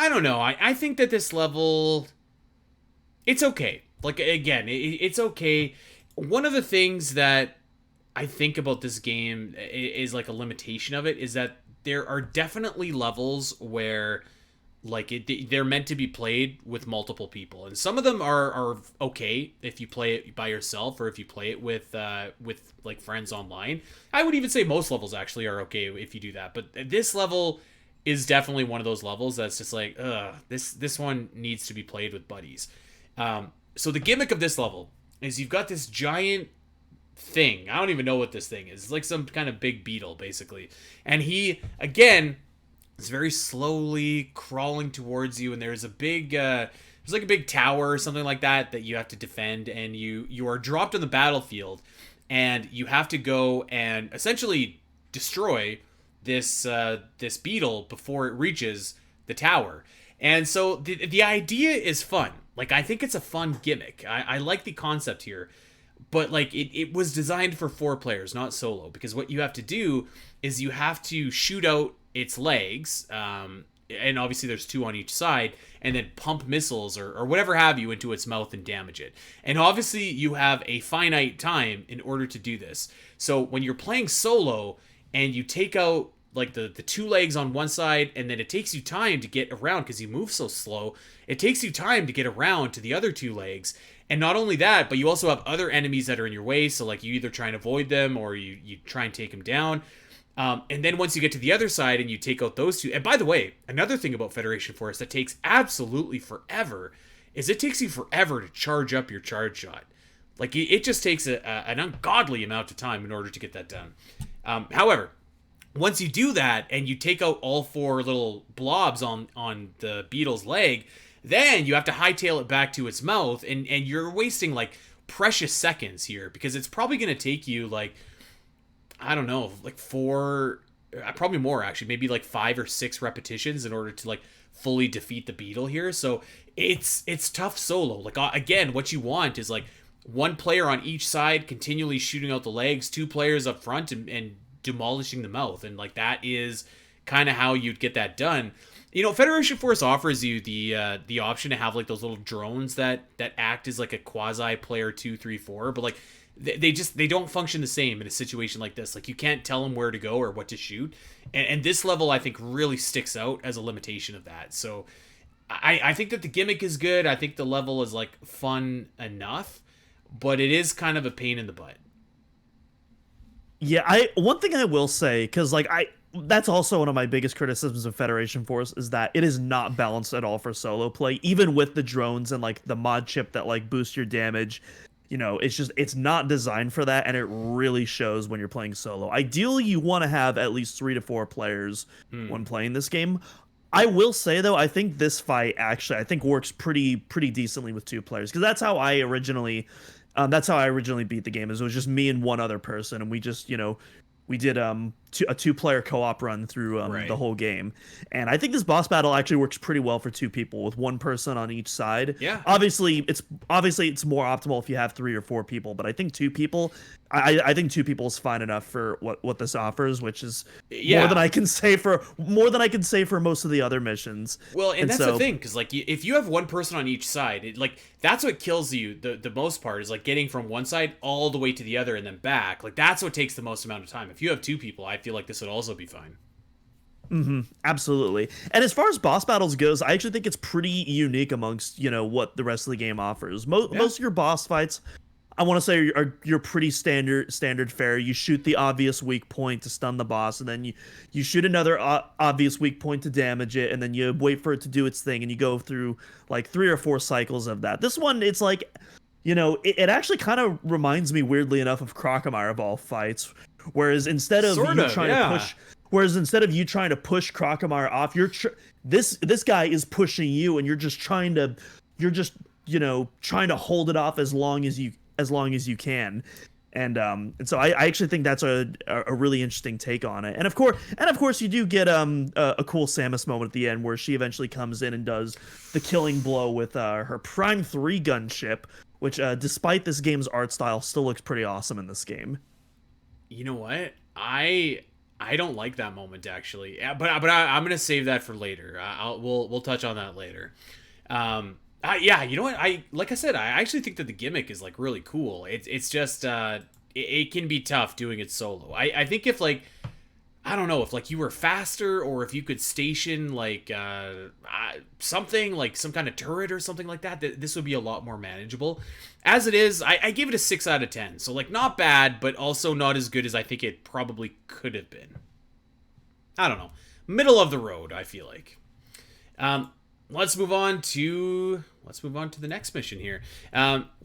don't know. I think that this level, it's okay. Like, again, it's okay. One of the things that I think about this game is, like, a limitation of it is that there are definitely levels where, like, they're meant to be played with multiple people. And some of them are okay if you play it by yourself or if you play it with like, friends online. I would even say most levels, actually, are okay if you do that. But this level is definitely one of those levels that's just like, this one needs to be played with buddies. So the gimmick of this level is you've got this giant thing. I don't even know what this thing is. It's like some kind of big beetle, basically. And he, again, is very slowly crawling towards you, and there's a big, there's like a big tower or something like that you have to defend, and you are dropped on the battlefield, and you have to go and essentially destroy this beetle before it reaches the tower. And so the idea is fun. Like, I think it's a fun gimmick. I like the concept here, but like it was designed for 4 players, not solo, because what you have to do is you have to shoot out its legs, and obviously there's 2 on each side, and then pump missiles or whatever have you into its mouth and damage it. And obviously you have a finite time in order to do this. So when you're playing solo and you take out like the 2 legs on one side, and then it takes you time to get around because you move so slow, it takes you time to get around to the other 2 legs. And not only that, but you also have other enemies that are in your way, so like you either try and avoid them or you try and take them down. And then once you get to the other side and you take out those 2, and by the way, another thing about Federation Force that takes absolutely forever is it takes you forever to charge up your charge shot. Like, it just takes an ungodly amount of time in order to get that done. However, once you do that and you take out all 4 little blobs on the beetle's leg, then you have to hightail it back to its mouth, and you're wasting like precious seconds here because it's probably going to take you like, I don't know, like 4, probably more actually, maybe like 5 or 6 repetitions in order to like fully defeat the beetle here. So it's tough solo. Like, again, what you want is like 1 player on each side continually shooting out the legs, 2 players up front and demolishing the mouth, and like that is kind of how you'd get that done. You know, Federation Force offers you the option to have like those little drones that act as like a quasi player 2, 3, 4, but like they don't function the same in a situation like this. Like you can't tell them where to go or what to shoot, and this level I think really sticks out as a limitation of that. So I think that the gimmick is good. I think the level is like fun enough, but it is kind of a pain in the butt. Yeah, one thing I will say, because like that's also one of my biggest criticisms of Federation Force, is that it is not balanced at all for solo play, even with the drones and like the mod chip that like boosts your damage. You know, it's not designed for that, and it really shows when you're playing solo. Ideally, you want to have at least 3 to 4 players when playing this game. I will say though, I think this fight actually works pretty decently with 2 players, because that's how I originally beat the game. Is it was just me and one other person, and we just, you know, we did a 2-player co-op run through the whole game. And I think this boss battle actually works pretty well for 2 people, with 1 person on each side. Yeah. Obviously it's more optimal if you have 3 or 4 people, but I think 2 people, I think 2 people is fine enough for what this offers, which is more than I can say for most of the other missions. Well, and that's the thing, because like if you have 1 person on each side, that's what kills you the most part, is like getting from one side all the way to the other and then back. Like that's what takes the most amount of time. If you have 2 people, I feel like this would also be fine. Absolutely. And as far as boss battles goes, I actually think it's pretty unique amongst, you know, what the rest of the game offers. Most of your boss fights, I want to say, you're pretty standard fare. You shoot the obvious weak point to stun the boss, and then you shoot another obvious weak point to damage it, and then you wait for it to do its thing, and you go through like 3 or 4 cycles of that. This one, it's like, you know, it actually kind of reminds me, weirdly enough, of Crocomire Ball fights, whereas instead of you trying to push Crocomire off, this guy is pushing you, and you're just you know, trying to hold it off as long as you can. And so I actually think that's a really interesting take on it. And of course you do get a cool Samus moment at the end, where she eventually comes in and does the killing blow with her Prime 3 gunship, which despite this game's art style still looks pretty awesome in this game. You know what? I don't like that moment, actually. But I'm gonna save that for later. We'll touch on that later. Yeah, you know what? Like I said, I actually think that the gimmick is like really cool. It's just it can be tough doing it solo. I think if like, I don't know, if like you were faster, or if you could station like something like some kind of turret or something like that, this would be a lot more manageable. As it is, I give it a 6 out of 10. So like not bad, but also not as good as I think it probably could have been. I don't know. Middle of the road, I feel like. Let's move on to the next mission here.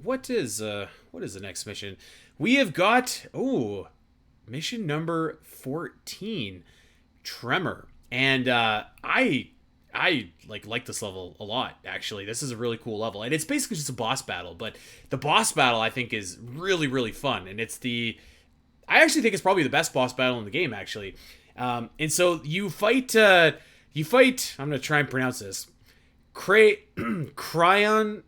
What is the next mission? We have got mission number 14, Tremor, and I like this level a lot. Actually, this is a really cool level, and it's basically just a boss battle. But the boss battle I think is really fun, and I actually think it's probably the best boss battle in the game, actually. And so you fight. I'm gonna try and pronounce this. Cryonon.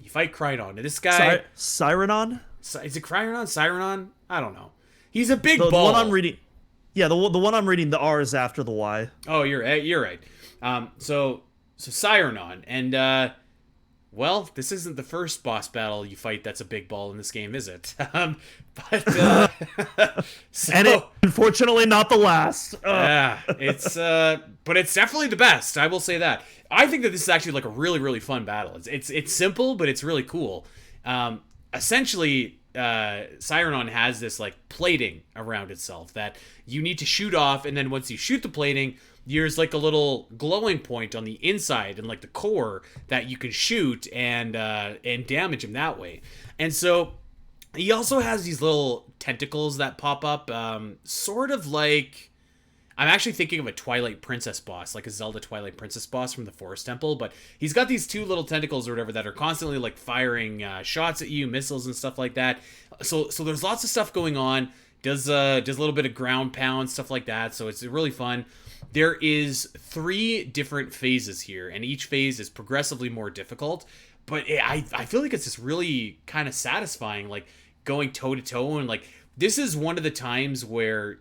You fight Cryonon. And this guy... Cyrenon? Is it Cryonon? Cyrenon? I don't know. He's a big ball. The one I'm reading... Yeah, the one I'm reading, the R is after the Y. Oh, you're right. So Cyrenon. And, well, this isn't the first boss battle you fight that's a big ball in this game, is it? But and unfortunately not the last. Yeah, but it's definitely the best. I will say that. I think that this is actually like a really fun battle. It's simple, but it's really cool. Essentially, Cyrenon has this like plating around itself that you need to shoot off, and then once you shoot the plating, there's like a little glowing point on the inside and like the core that you can shoot and damage him that way. And so he also has these little tentacles that pop up, sort of like, I'm actually thinking of a Twilight Princess boss, like a Zelda Twilight Princess boss from the Forest Temple, but he's got these 2 little tentacles or whatever that are constantly like firing shots at you, missiles and stuff like that. So there's lots of stuff going on. Does a little bit of ground pound, stuff like that. So it's really fun. There is 3 different phases here, and each phase is progressively more difficult. But I feel like it's just really kind of satisfying, like going toe to toe, and like this is one of the times where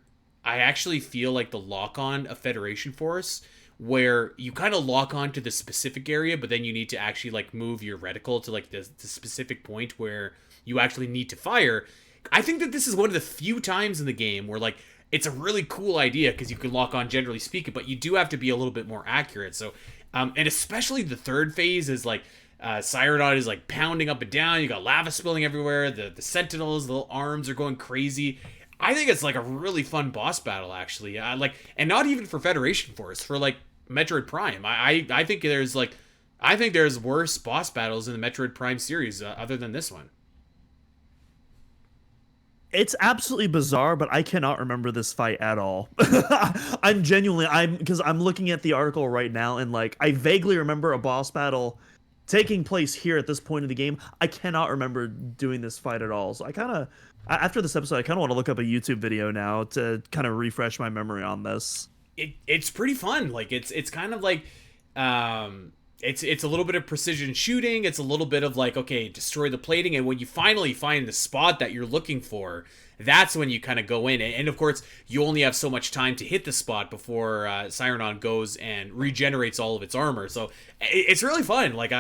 I actually feel like the lock-on of Federation Force, where you kind of lock on to the specific area, but then you need to actually like move your reticle to like the specific point where you actually need to fire. I think that this is one of the few times in the game where like it's a really cool idea because you can lock on, generally speaking, but you do have to be a little bit more accurate. So, and especially the third phase is like Cyrodon is like pounding up and down. You got lava spilling everywhere. The Sentinels, the little arms are going crazy. I think it's like a really fun boss battle, actually. And not even for Federation Force, for like Metroid Prime. I think there's worse boss battles in the Metroid Prime series other than this one. It's absolutely bizarre, but I cannot remember this fight at all. Because I'm looking at the article right now, and like I vaguely remember a boss battle taking place here at this point in the game. I cannot remember doing this fight at all. So after this episode, I kind of want to look up a YouTube video now to kind of refresh my memory on this. It's pretty fun. Like it's kind of like it's a little bit of precision shooting. It's a little bit of like, okay, destroy the plating, and when you finally find the spot that you're looking for, that's when you kind of go in. And of course, you only have so much time to hit the spot before Cyrodon goes and regenerates all of its armor. So it's really fun. Like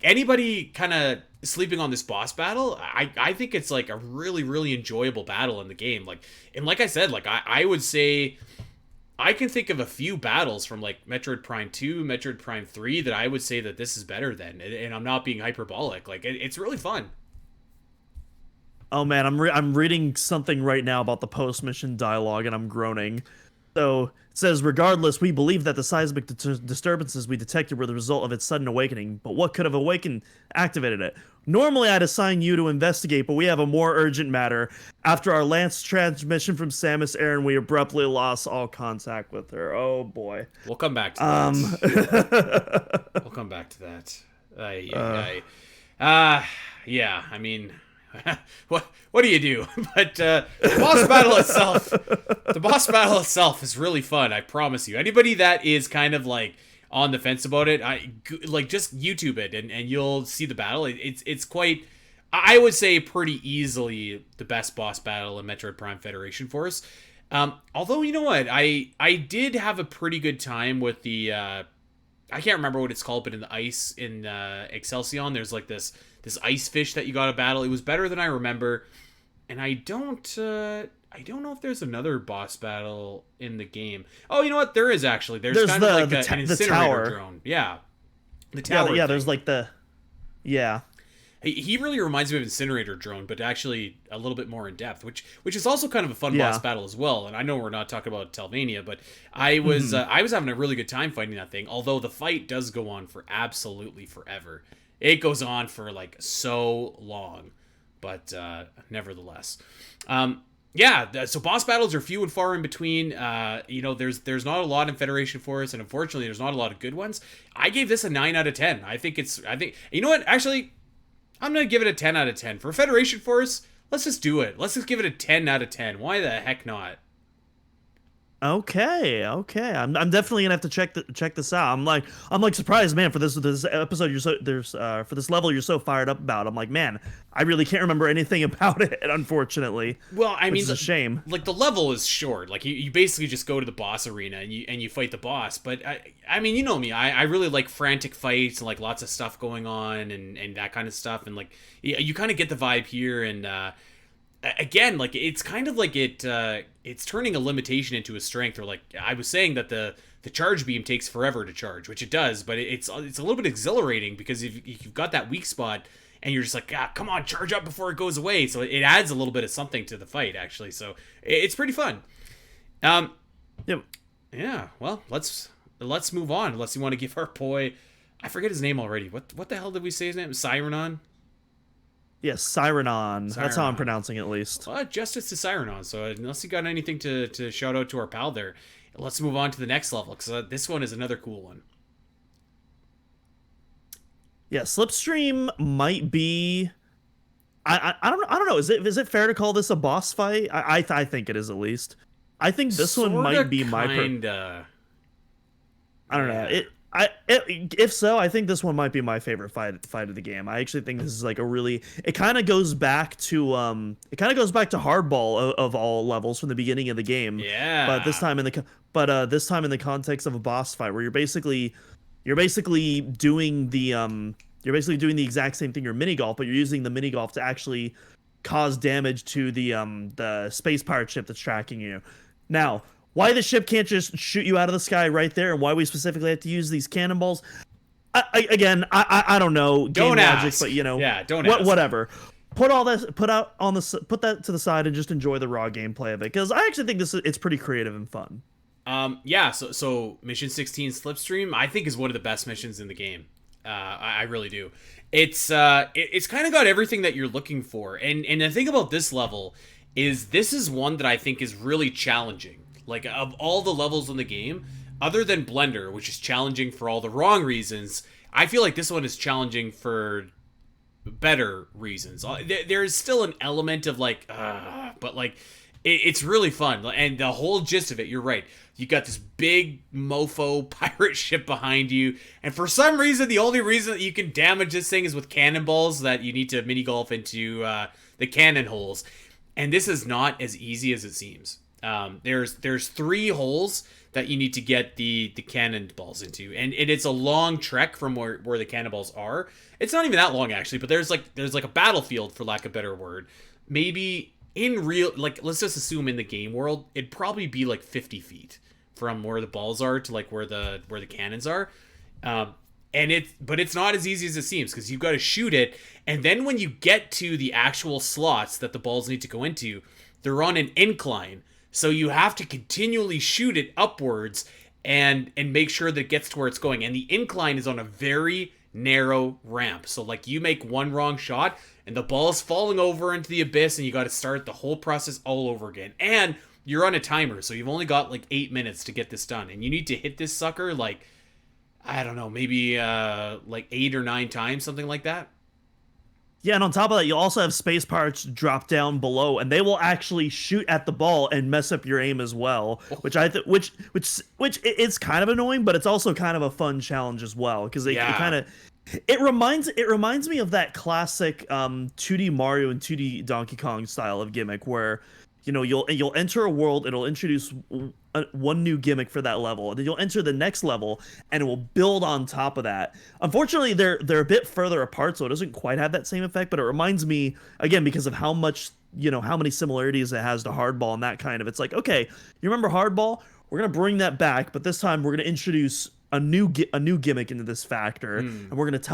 anybody kind of sleeping on this boss battle, I think it's like a really, really enjoyable battle in the game. And like I said, like I would say I can think of a few battles from like Metroid Prime 2, Metroid Prime 3 that I would say that this is better than, and I'm not being hyperbolic. Like it's really fun. Oh man, I'm reading something right now about the post-mission dialogue, and I'm groaning. So it says, regardless, we believe that the seismic disturbances we detected were the result of its sudden awakening, but what could have activated it? Normally I'd assign you to investigate, but we have a more urgent matter. After our lance transmission from Samus Aran, we abruptly lost all contact with her. Oh boy. We'll come back to that. We'll come back to that. Yeah, I mean, what do you do? But the boss battle itself is really fun. I promise you. Anybody that is kind of like on the fence about it, just YouTube it and you'll see the battle. It's quite, I would say, pretty easily the best boss battle in Metroid Prime Federation Force. Although, you know what, I did have a pretty good time with the I can't remember what it's called, but in the ice in Excelsior, there's like this ice fish that you got to battle. It was better than I remember, and I don't know if there's another boss battle in the game. Oh, you know what? There is actually. There's kind of like an incinerator drone. Yeah, the tower. Yeah, there's like the. Yeah. He really reminds me of Incinerator Drone, but actually a little bit more in depth, which is also kind of a fun boss battle as well. And I know we're not talking about Telvania, but I was having a really good time fighting that thing. Although the fight does go on for absolutely forever. It goes on for like so long, but nevertheless, so boss battles are few and far in between. There's not a lot in Federation Force, and unfortunately, there's not a lot of good ones. I gave this a 9 out of 10. I think you know what? Actually, I'm gonna give it a 10 out of 10 for Federation Force. Let's just do it. Let's just give it a 10 out of 10. Why the heck not? Okay. I'm definitely gonna have to check this out. I'm like surprised, man. For this episode, for this level, you're so fired up about. I'm like, man, I really can't remember anything about it. Unfortunately, well, I mean, it's a shame. Like the level is short. Like you basically just go to the boss arena and you fight the boss. But I mean, you know me. I really like frantic fights and like lots of stuff going on and that kind of stuff. And like you kind of get the vibe here and. Again, like it's kind of like it's turning a limitation into a strength. Or like I was saying that the charge beam takes forever to charge, which it does, but it's a little bit exhilarating because if you've got that weak spot and you're just like, come on, charge up before it goes away. So it adds a little bit of something to the fight actually. So it's pretty fun. Yeah. Well, let's move on. Unless you want to give our boy, I forget his name already. What the hell did we say his name? Cyronon? Yes, Cyronon. That's how I'm pronouncing it, at least. Well, justice to Cyronon. So unless you got anything to shout out to our pal there, let's move on to the next level, because this one is another cool one. Yeah, Slipstream might be... I don't know. Is it fair to call this a boss fight? I think it is, at least. I think this one might be my... Kinda. I don't know. If so, I think this one might be my favorite fight of the game. I actually think this is like a really. It kind of goes back to Hardball of all levels from the beginning of the game. Yeah. But this time in the context of a boss fight where you're basically doing the exact same thing your mini golf, but you're using the mini golf to actually cause damage to the space pirate ship that's tracking you. Now, why the ship can't just shoot you out of the sky right there, and why we specifically have to use these cannonballs? I don't know game Don't logic, ask. but Don't ask. whatever. Put that to the side and just enjoy the raw gameplay of it, because I actually think it's pretty creative and fun. So Mission 16 Slipstream, I think, is one of the best missions in the game. I really do. It's kind of got everything that you're looking for, and the thing about this level is this is one that I think is really challenging. Like, of all the levels in the game, other than Blender, which is challenging for all the wrong reasons, I feel like this one is challenging for better reasons. There's still an element of like, but like, it's really fun. And the whole gist of it, you're right. You got this big mofo pirate ship behind you, and for some reason, the only reason that you can damage this thing is with cannonballs that you need to mini golf into the cannon holes. And this is not as easy as it seems. There's 3 holes that you need to get the cannonballs into, and it's a long trek from where the cannonballs are. It's not even that long actually, but there's like a battlefield, for lack of a better word. Maybe in real, like, let's just assume in the game world, it'd probably be like 50 feet from where the balls are to like where the cannons are. But it's not as easy as it seems, because you've got to shoot it, and then when you get to the actual slots that the balls need to go into, they're on an incline. So you have to continually shoot it upwards and make sure that it gets to where it's going. And the incline is on a very narrow ramp. So like, you make one wrong shot and the ball's falling over into the abyss, and you got to start the whole process all over again. And you're on a timer, so you've only got like 8 minutes to get this done. And you need to hit this sucker like, I don't know, maybe like 8 or 9 times, something like that. Yeah, and on top of that, you'll also have space pirates drop down below, and they will actually shoot at the ball and mess up your aim as well. Which it's kind of annoying, but it's also kind of a fun challenge as well, because it reminds me of that classic 2D Mario and 2D Donkey Kong style of gimmick where, you know, you'll enter a world, it'll introduce one new gimmick for that level, and then you'll enter the next level and it will build on top of that. Unfortunately, they're a bit further apart, so it doesn't quite have that same effect, but it reminds me, again, because of how many similarities it has to Hardball and that kind of, it's like, okay, you remember Hardball? We're going to bring that back, but this time we're going to introduce a new gimmick into this factor, and we're going to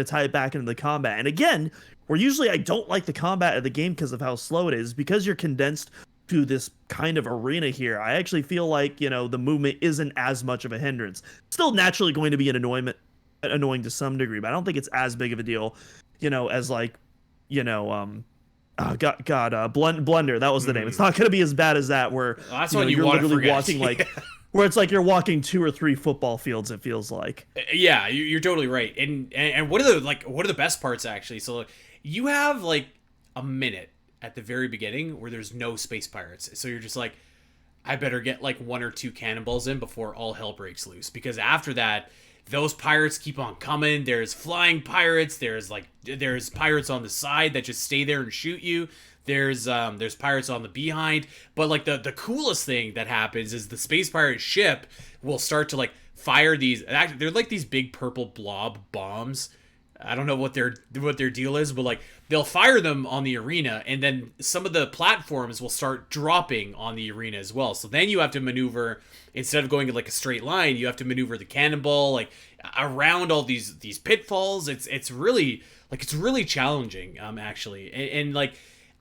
tie it back into the combat. And again, where usually I don't like the combat of the game because of how slow it is, because you're condensed to this kind of arena here, I actually feel like, you know, the movement isn't as much of a hindrance. Still naturally going to be annoying to some degree, but I don't think it's as big of a deal, you know, as like, you know, Blender, that was the name. It's not going to be as bad as that, where that's you're literally forget. walking like where it's like you're walking 2 or 3 football fields, it feels like. Yeah, you're totally right. And what are the best parts actually? So you have like a minute at the very beginning where there's no space pirates, so you're just like, I better get like 1 or 2 cannonballs in before all hell breaks loose, because after that, those pirates keep on coming. There's flying pirates, there's pirates on the side that just stay there and shoot you, there's pirates on the behind. But like the coolest thing that happens is the space pirate ship will start to like fire these, they're like these big purple blob bombs. I don't know what their deal is, but like, they'll fire them on the arena, and then some of the platforms will start dropping on the arena as well. So then you have to maneuver, instead of going in like a straight line, you have to maneuver the cannonball like around all these pitfalls. It's really challenging, actually. And like,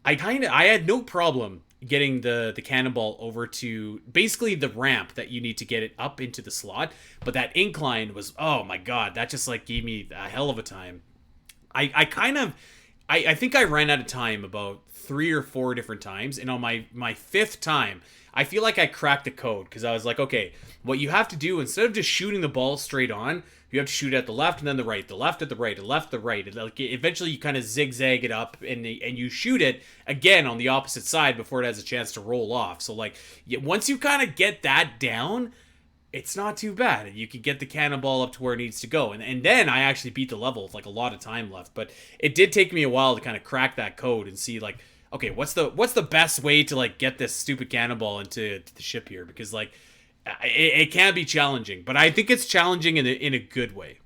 I had no problem getting the cannonball over to basically the ramp that you need to get it up into the slot, but that incline was, oh my god, that just like gave me a hell of a time. I think I ran out of time about 3 or 4 different times, and on my 5th time, I feel like I cracked the code, because I was like, okay, what you have to do, instead of just shooting the ball straight on, you have to shoot at the left and then the right, the left at the right, the left, the right. And like, eventually you kind of zigzag it up, and you shoot it again on the opposite side before it has a chance to roll off. So like, once you kind of get that down, it's not too bad. You can get the cannonball up to where it needs to go. And then I actually beat the level with like a lot of time left. But it did take me a while to kind of crack that code and see like, okay, what's the best way to like get this stupid cannonball into the ship here? Because like it can be challenging, but I think it's challenging in a good way.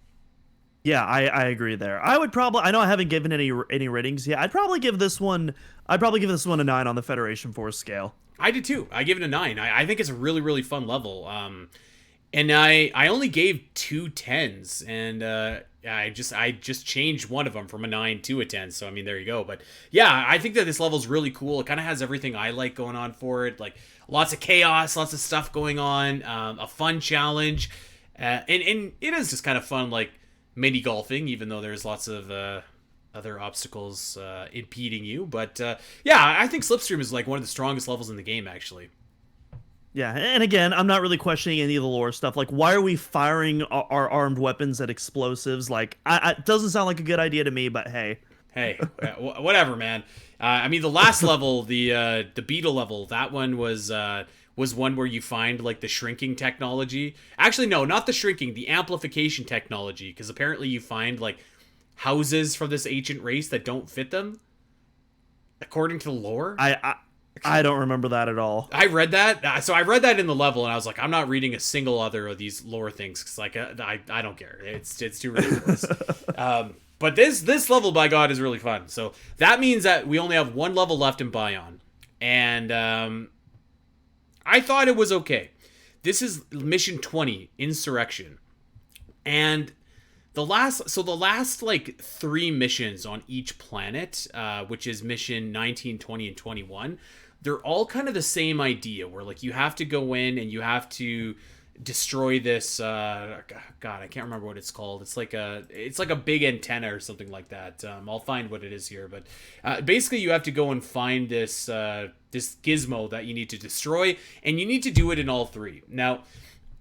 Yeah, I agree there. I know I haven't given any ratings yet. I'd probably give this one a 9 on the Federation Force scale. I did too. I give it a 9. I think it's a really, really fun level. And I only gave 2 10s, and I just changed one of them from a 9 to a 10. So I mean, there you go. But yeah, I think that this level's really cool. It kind of has everything I like going on for it. Like lots of chaos, lots of stuff going on, a fun challenge, and it is just kind of fun, like mini golfing, even though there's lots of other obstacles impeding you. But yeah, I think Slipstream is like one of the strongest levels in the game, actually. Yeah, and again, I'm not really questioning any of the lore stuff. Like, why are we firing our armed weapons at explosives? Like, it doesn't sound like a good idea to me, but hey. Hey, whatever, man. I mean, the last level, the beetle level, that one was one where you find like the shrinking technology. Actually, no, not the shrinking, the amplification technology, because apparently you find like houses from this ancient race that don't fit them, according to the lore. I don't remember that at all. I read that. So I read that in the level, and I was like, I'm not reading a single other of these lore things because, like, I don't care. It's too ridiculous. But this level, by God, is really fun. So that means that we only have one level left in Bion, and I thought it was okay. This is mission 20, Insurrection, and the last like 3 missions on each planet, which is mission 19, 20, and 21. They're all kind of the same idea where like you have to go in and you have to destroy this God, I can't remember what it's called. It's like a big antenna or something like that. I'll find what it is here, but basically you have to go and find this gizmo that you need to destroy, and you need to do it in all 3. Now,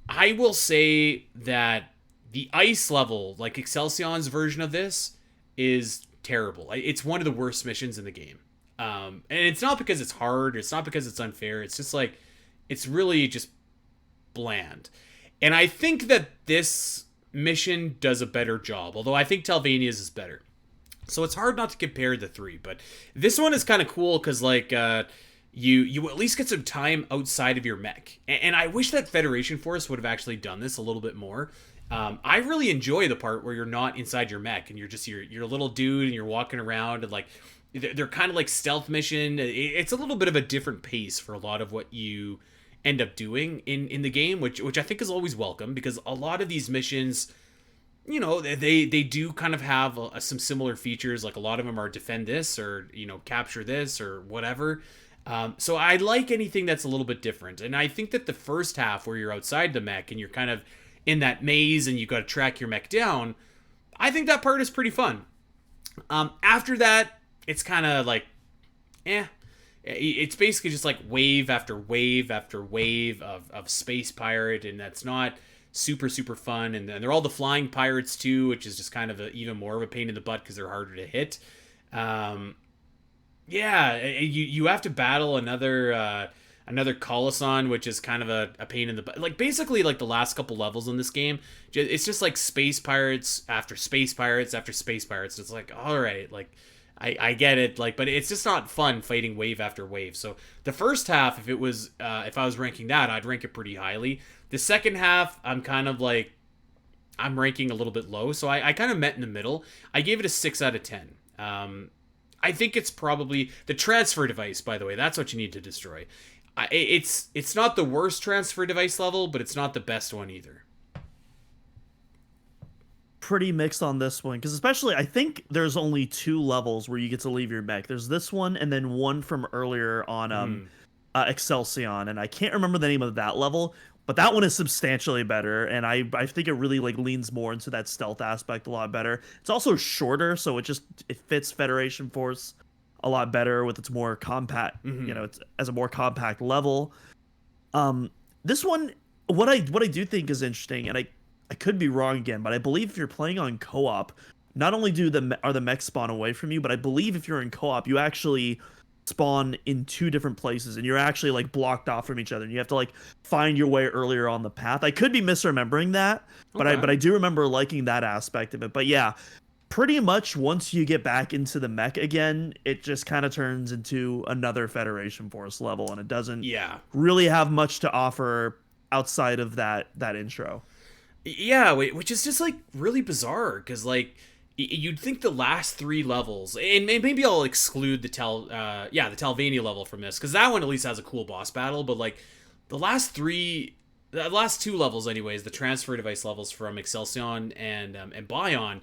I will say that the ice level, like Excelsion's version of this, is terrible. It's one of the worst missions in the game. And it's not because it's hard. It's not because it's unfair. It's just like, it's really just bland. And I think that this mission does a better job, although I think Telvania's is better. So it's hard not to compare the 3. But this one is kind of cool because like you at least get some time outside of your mech. And I wish that Federation Force would have actually done this a little bit more. I really enjoy the part where you're not inside your mech and you're just you're a little dude and you're walking around, and like they're kind of like stealth mission. It's a little bit of a different pace for a lot of what you end up doing in the game, which I think is always welcome, because a lot of these missions, you know, they do kind of have some similar features. Like a lot of them are defend this, or, you know, capture this, or whatever. So I like anything that's a little bit different. And I think that the first half where you're outside the mech and you're kind of in that maze and you got to track your mech down, I think that part is pretty fun. After that, it's kind of like, it's basically just like wave after wave after wave of space pirate, and that's not super fun. And they're all the flying pirates too, which is just kind of even more of a pain in the butt because they're harder to hit. You have to battle another Colossal, which is kind of a pain in the butt. Like basically like the last couple levels in this game, it's just like space pirates after space pirates after space pirates. It's like, all right, like I get it, like, but it's just not fun fighting wave after wave. So the first half, if I was ranking that, I'd rank it pretty highly. The second half, I'm kind of like, I'm ranking a little bit low. So I kind of met in the middle. I gave it a 6 out of 10. I think it's probably the transfer device, by the way. That's what you need to destroy. It's not the worst transfer device level, but it's not the best one either. Pretty mixed on this one, because especially I think there's only 2 levels where you get to leave your mech. There's this one and then one from earlier on Excelsion, and I can't remember the name of that level, but that one is substantially better, and I think it really like leans more into that stealth aspect a lot better. It's also shorter, so it fits Federation Force a lot better with its more compact, you know, it's as a more compact level. This one, what I do think is interesting, and I could be wrong again, but I believe if you're playing on co-op, not only are the mechs spawn away from you, but I believe if you're in co-op, you actually spawn in two different places, and you're actually like blocked off from each other, and you have to like find your way earlier on the path. I could be misremembering that, but I do remember liking that aspect of it. But yeah, pretty much once you get back into the mech again, it just kind of turns into another Federation Force level, and it doesn't really have much to offer outside of that intro. Yeah, which is just like really bizarre, because like you'd think the last three levels, and maybe I'll exclude the Talvania level from this, because that one at least has a cool boss battle, but like the last two levels anyways, the transfer device levels from Excelsion and Bion,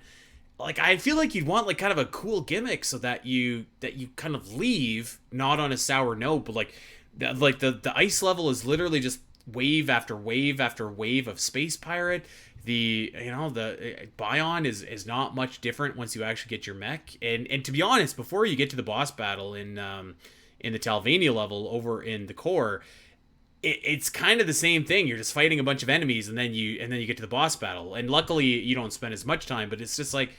like I feel like you'd want like kind of a cool gimmick so that you kind of leave not on a sour note, but like the ice level is literally just wave after wave after wave of space pirate. The Bion is not much different once you actually get your mech, and to be honest, before you get to the boss battle in the Talvania level over in the core, it's kind of the same thing. You're just fighting a bunch of enemies, and then you get to the boss battle, and luckily you don't spend as much time, but it's just like,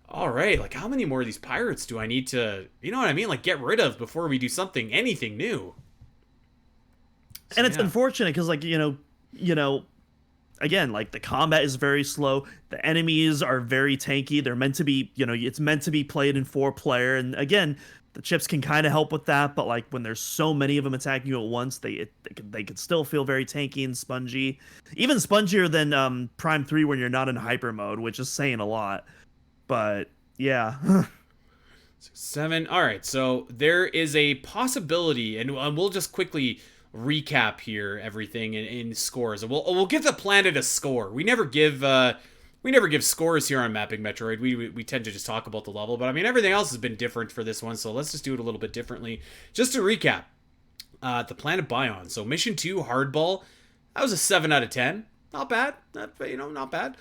all right, like how many more of these pirates do I need to, you know what I mean, like get rid of before we do anything new? So, and it's unfortunate because like you know again, like the combat is very slow, the enemies are very tanky, they're meant to be, it's meant to be played in 4-player, and again, the chips can kind of help with that, but like when there's so many of them attacking you at once, they could still feel very tanky and spongy, even spongier than Prime 3 when you're not in hyper mode, which is saying a lot. But yeah. 7. All right, so there is a possibility, and we'll just quickly recap here everything in scores, and we'll give the planet a score. We never give scores here on Mapping Metroid. We tend to just talk about the level, but I mean everything else has been different for this one, so let's just do it a little bit differently. Just to recap, the planet Bion. So mission 2, Hardball, that was a 7 out of 10. Not bad. Not bad.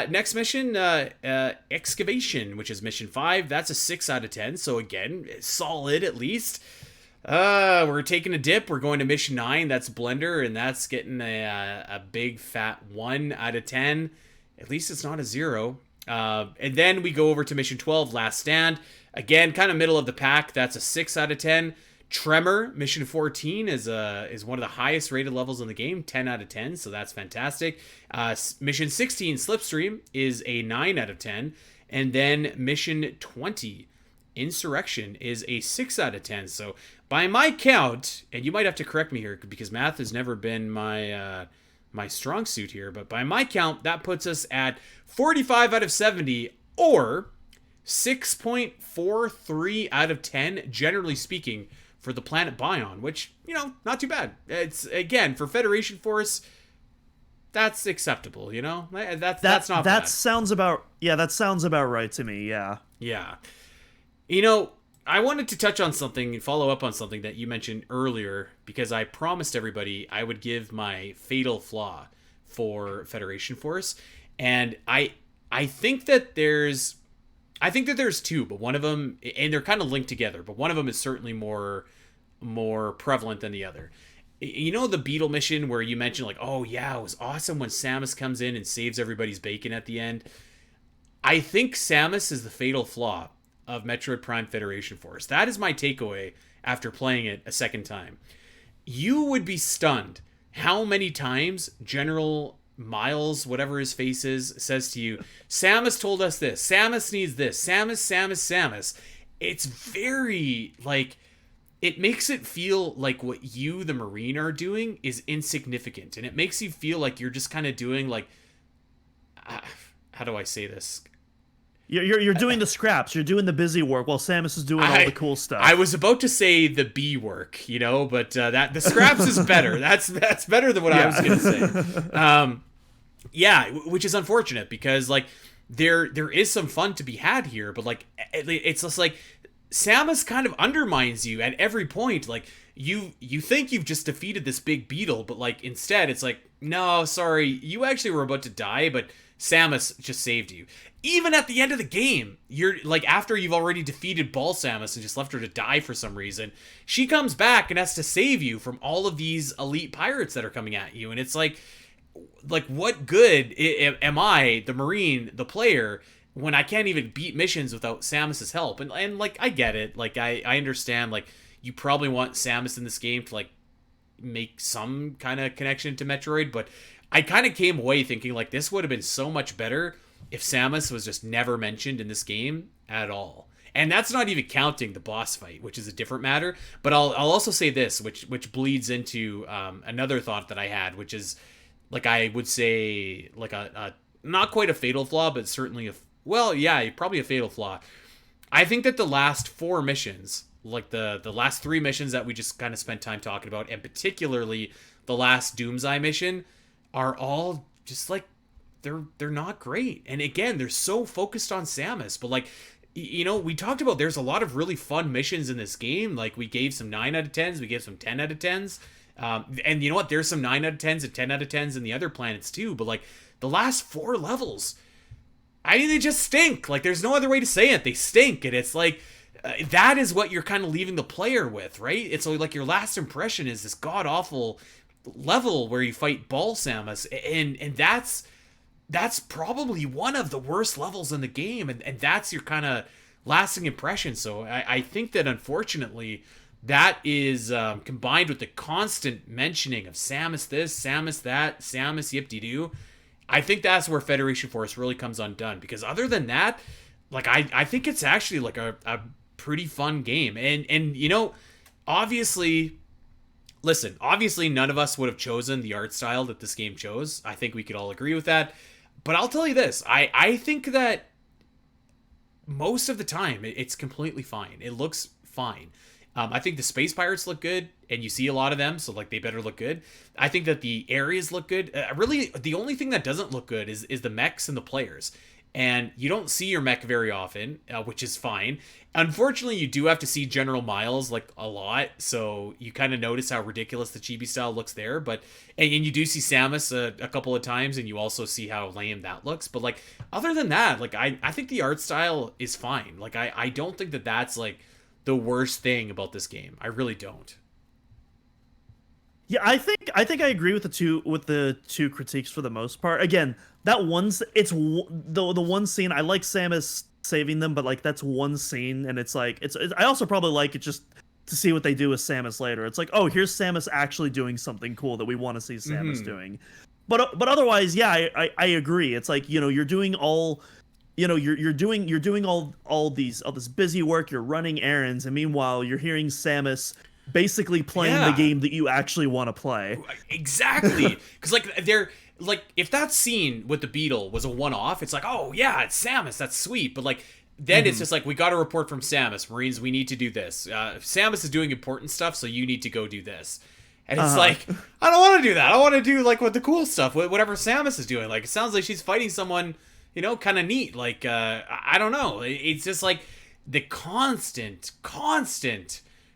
Next mission, Excavation, which is mission 5. That's a 6 out of 10. So again, solid at least. We're taking a dip. We're going to mission 9. That's Blender, and that's getting a big fat 1 out of 10. At least it's not a 0. And then we go over to mission 12, Last Stand. Again, kind of middle of the pack. That's a 6 out of 10. Tremor, mission 14, is one of the highest rated levels in the game, 10 out of 10, so that's fantastic. Mission 16, Slipstream, is a 9 out of 10. And then mission 20, Insurrection, is a 6 out of 10. So by my count, and you might have to correct me here because math has never been my strong suit here, but by my count, that puts us at 45 out of 70, or 6.43 out of 10, generally speaking, for the planet Bion, which, not too bad. It's, again, for Federation Force, that's acceptable, That's not bad. That sounds about right to me, yeah. Yeah. I wanted to touch on something and follow up on something that you mentioned earlier, because I promised everybody I would give my fatal flaw for Federation Force, and I think that there's two, but one of them, and they're kind of linked together, but one of them is certainly more prevalent than the other. The Beetle mission where you mentioned like, oh yeah, it was awesome when Samus comes in and saves everybody's bacon at the end. I think Samus is the fatal flaw of Metroid Prime Federation Force. That is my takeaway after playing it a second time. You would be stunned how many times General Miles, whatever his face is, says to you, Samus told us this, Samus needs this, Samus. It's very, like, it makes it feel like what you, the Marine, are doing is insignificant. And it makes you feel like you're just kind of doing, like, how do I say this? You're doing the scraps. You're doing the busy work while Samus is doing all the cool stuff. I was about to say the B work, but that the scraps is better. That's better than what I was going to say. Which is unfortunate because like there is some fun to be had here, but like it's just like Samus kind of undermines you at every point. Like you think you've just defeated this big beetle, but like instead it's like, no, sorry, you actually were about to die, but Samus just saved you. Even at the end of the game, you're like, after you've already defeated Ball Samus and just left her to die for some reason, she comes back and has to save you from all of these elite pirates that are coming at you. And it's like what good am I, the Marine, the player, when I can't even beat missions without Samus's help? And like, I get it. Like, I understand, like, you probably want Samus in this game to like make some kind of connection to Metroid, but I kind of came away thinking like this would have been so much better if Samus was just never mentioned in this game at all. And that's not even counting the boss fight, which is a different matter. But I'll also say this, which bleeds into another thought that I had, which is like I would say like a not quite a fatal flaw, but certainly probably a fatal flaw. I think that the last 4 missions, like the last 3 missions that we just kind of spent time talking about, and particularly the last Doomsday mission, are all just like they're not great. And again, they're so focused on Samus, but like, you know, we talked about there's a lot of really fun missions in this game. Like we gave some 9 out of 10s, we gave some 10 out of 10s. And you know what? There's some 9 out of 10s and 10 out of 10s in the other planets too. But like the last 4 levels, I mean, they just stink. Like there's no other way to say it. They stink. And it's like, that is what you're kind of leaving the player with, right? It's like your last impression is this god awful level where you fight Ball Samus. And that's probably one of the worst levels in the game, and that's your kind of lasting impression. So I think that unfortunately that is combined with the constant mentioning of Samus this, Samus that, Samus yip-de-doo. I think that's where Federation Force really comes undone, because other than that, like I think it's actually like a pretty fun game. And you know, obviously none of us would have chosen the art style that this game chose. I think we could all agree with that. But I'll tell you this, I think that most of the time it's completely fine. It looks fine. I think the space pirates look good, and you see a lot of them, so like they better look good. I think that the areas look good. Really, the only thing that doesn't look good is the mechs and the players. And you don't see your mech very often, which is fine. Unfortunately, you do have to see General Miles like a lot, so you kind of notice how ridiculous the chibi style looks there. But and you do see Samus a couple of times, and you also see how lame that looks. But like other than that, like I think the art style is fine. Like I don't think that that's like the worst thing about this game. I really don't. Yeah, I think I agree with the two critiques for the most part. Again, that the one scene I like Samus saving them, but like that's one scene, and it's like it's I also probably like it just to see what they do with Samus later. It's like, oh, here's Samus actually doing something cool that we want to see Samus doing. But otherwise, yeah, I agree. It's like, you know, you're doing all, you know, you're doing all this busy work, you're running errands, and meanwhile you're hearing Samus basically playing the game that you actually want to play. Exactly. Because like they're like, if that scene with the beetle was a one-off, it's like, oh yeah, it's Samus, that's sweet. But like then it's just like, we got a report from Samus, Marines, we need to do this. Samus is doing important stuff, so you need to go do this. And it's like, I don't want to do that. I want to do like what the cool stuff, whatever Samus is doing. Like it sounds like she's fighting someone, you know, kind of neat. Like I don't know. It's just like the constant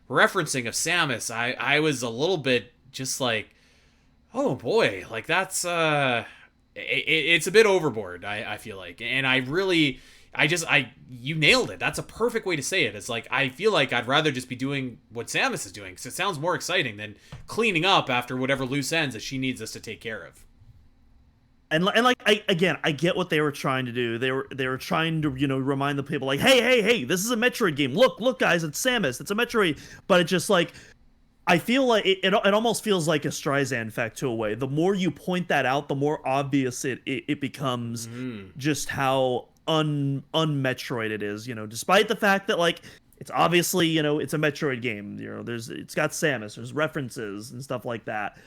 referencing of Samus. I was a little bit just like, oh boy, like that's it's a bit overboard. I feel like, and you nailed it. That's a perfect way to say it. It's like, I feel like I'd rather just be doing what Samus is doing, because it sounds more exciting than cleaning up after whatever loose ends that she needs us to take care of. And like I get what they were trying to do. They were trying to, you know, remind the people like, hey, this is a Metroid game. Look, guys, it's Samus. It's a Metroid. But it just like, I feel like it almost feels like a Streisand effect to a way. The more you point that out, the more obvious it becomes just how un-Metroid it is. You know, despite the fact that like it's obviously, you know, it's a Metroid game. You know, it's got Samus. There's references and stuff like that.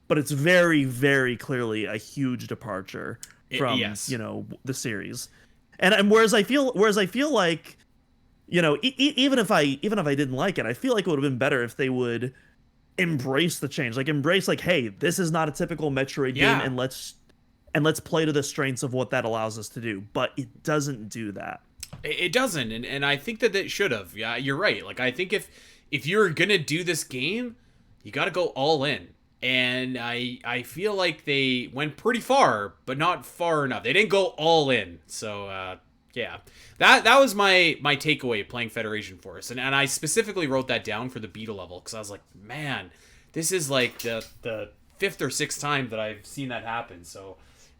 But it's very, very clearly a huge departure from you know, the series, and whereas I feel like, you know, even if I didn't like it, I feel like it would have been better if they would embrace the change, like embrace like, hey, this is not a typical Metroid game, and let's play to the strengths of what that allows us to do. But it doesn't do that. It doesn't, and I think that it should have. Yeah, you're right. Like I think if you're gonna do this game, you got to go all in. And I feel like they went pretty far, but not far enough. They didn't go all in. So, yeah. That was my takeaway playing Federation Force. And I specifically wrote that down for the beta level, because I was like, man, this is like the 5th or 6th time that I've seen that happen. So,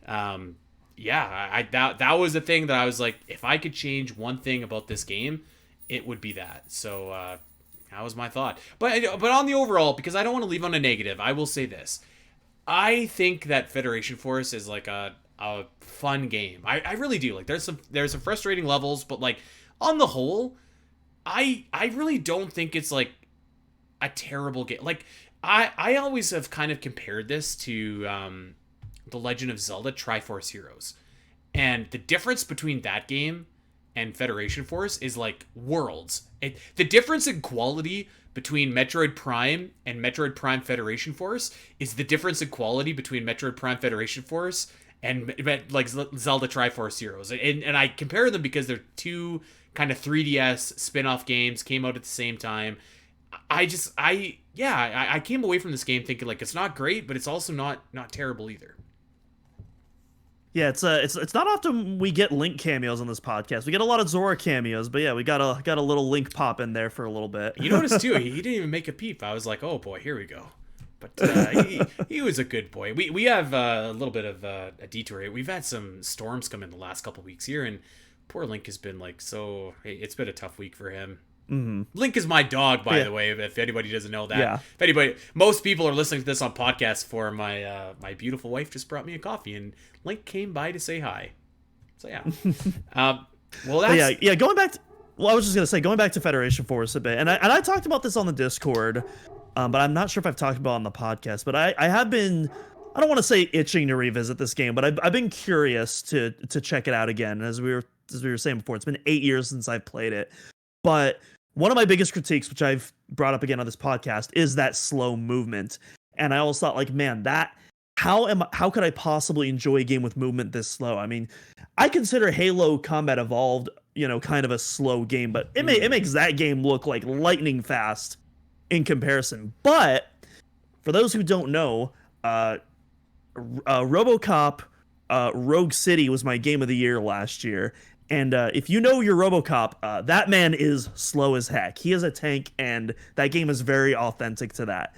yeah, that was the thing that I was like, if I could change one thing about this game, it would be that. So, That was my thought. But on the overall, because I don't want to leave on a negative, I will say this. I think that Federation Force is like a fun game. I really do. Like there's some frustrating levels, but like on the whole, I really don't think it's like a terrible game. Like I always have kind of compared this to The Legend of Zelda Triforce Heroes. And the difference between that game and Federation Force is like worlds. The difference in quality between Metroid Prime and Metroid Prime Federation Force is the difference in quality between Metroid Prime Federation Force and like Zelda Triforce Heroes. And I compare them because they're two kind of 3DS spin-off games, came out at the same time. I came away from this game thinking like it's not great, but it's also not terrible either. Yeah, it's not often we get Link cameos on this podcast. We get a lot of Zora cameos, but yeah, we got a little Link pop in there for a little bit. You noticed too, he didn't even make a peep. I was like, oh boy, here we go. But he was a good boy. We have a little bit of a detour. We've had some storms come in the last couple weeks here, and poor Link has been like it's been a tough week for him. Mm-hmm. Link is my dog, by the way, if anybody doesn't know that. Yeah. Most people are listening to this on podcasts for my beautiful wife just brought me a coffee, and Link came by to say hi. So yeah. Well, that's... yeah. Going back to Federation Force a bit, and I talked about this on the Discord, but I'm not sure if I've talked about it on the podcast. But I have been, I don't want to say itching to revisit this game, but I've been curious to check it out again. As we were saying before, it's been 8 years since I've played it, but one of my biggest critiques, which I've brought up again on this podcast, is that slow movement. And I always thought, like, man, how could I possibly enjoy a game with movement this slow? I mean, I consider Halo Combat Evolved, kind of a slow game, but it makes that game look like lightning fast in comparison. But for those who don't know, RoboCop Rogue City was my game of the year last year. And if you know your RoboCop, that man is slow as heck. He is a tank, and that game is very authentic to that.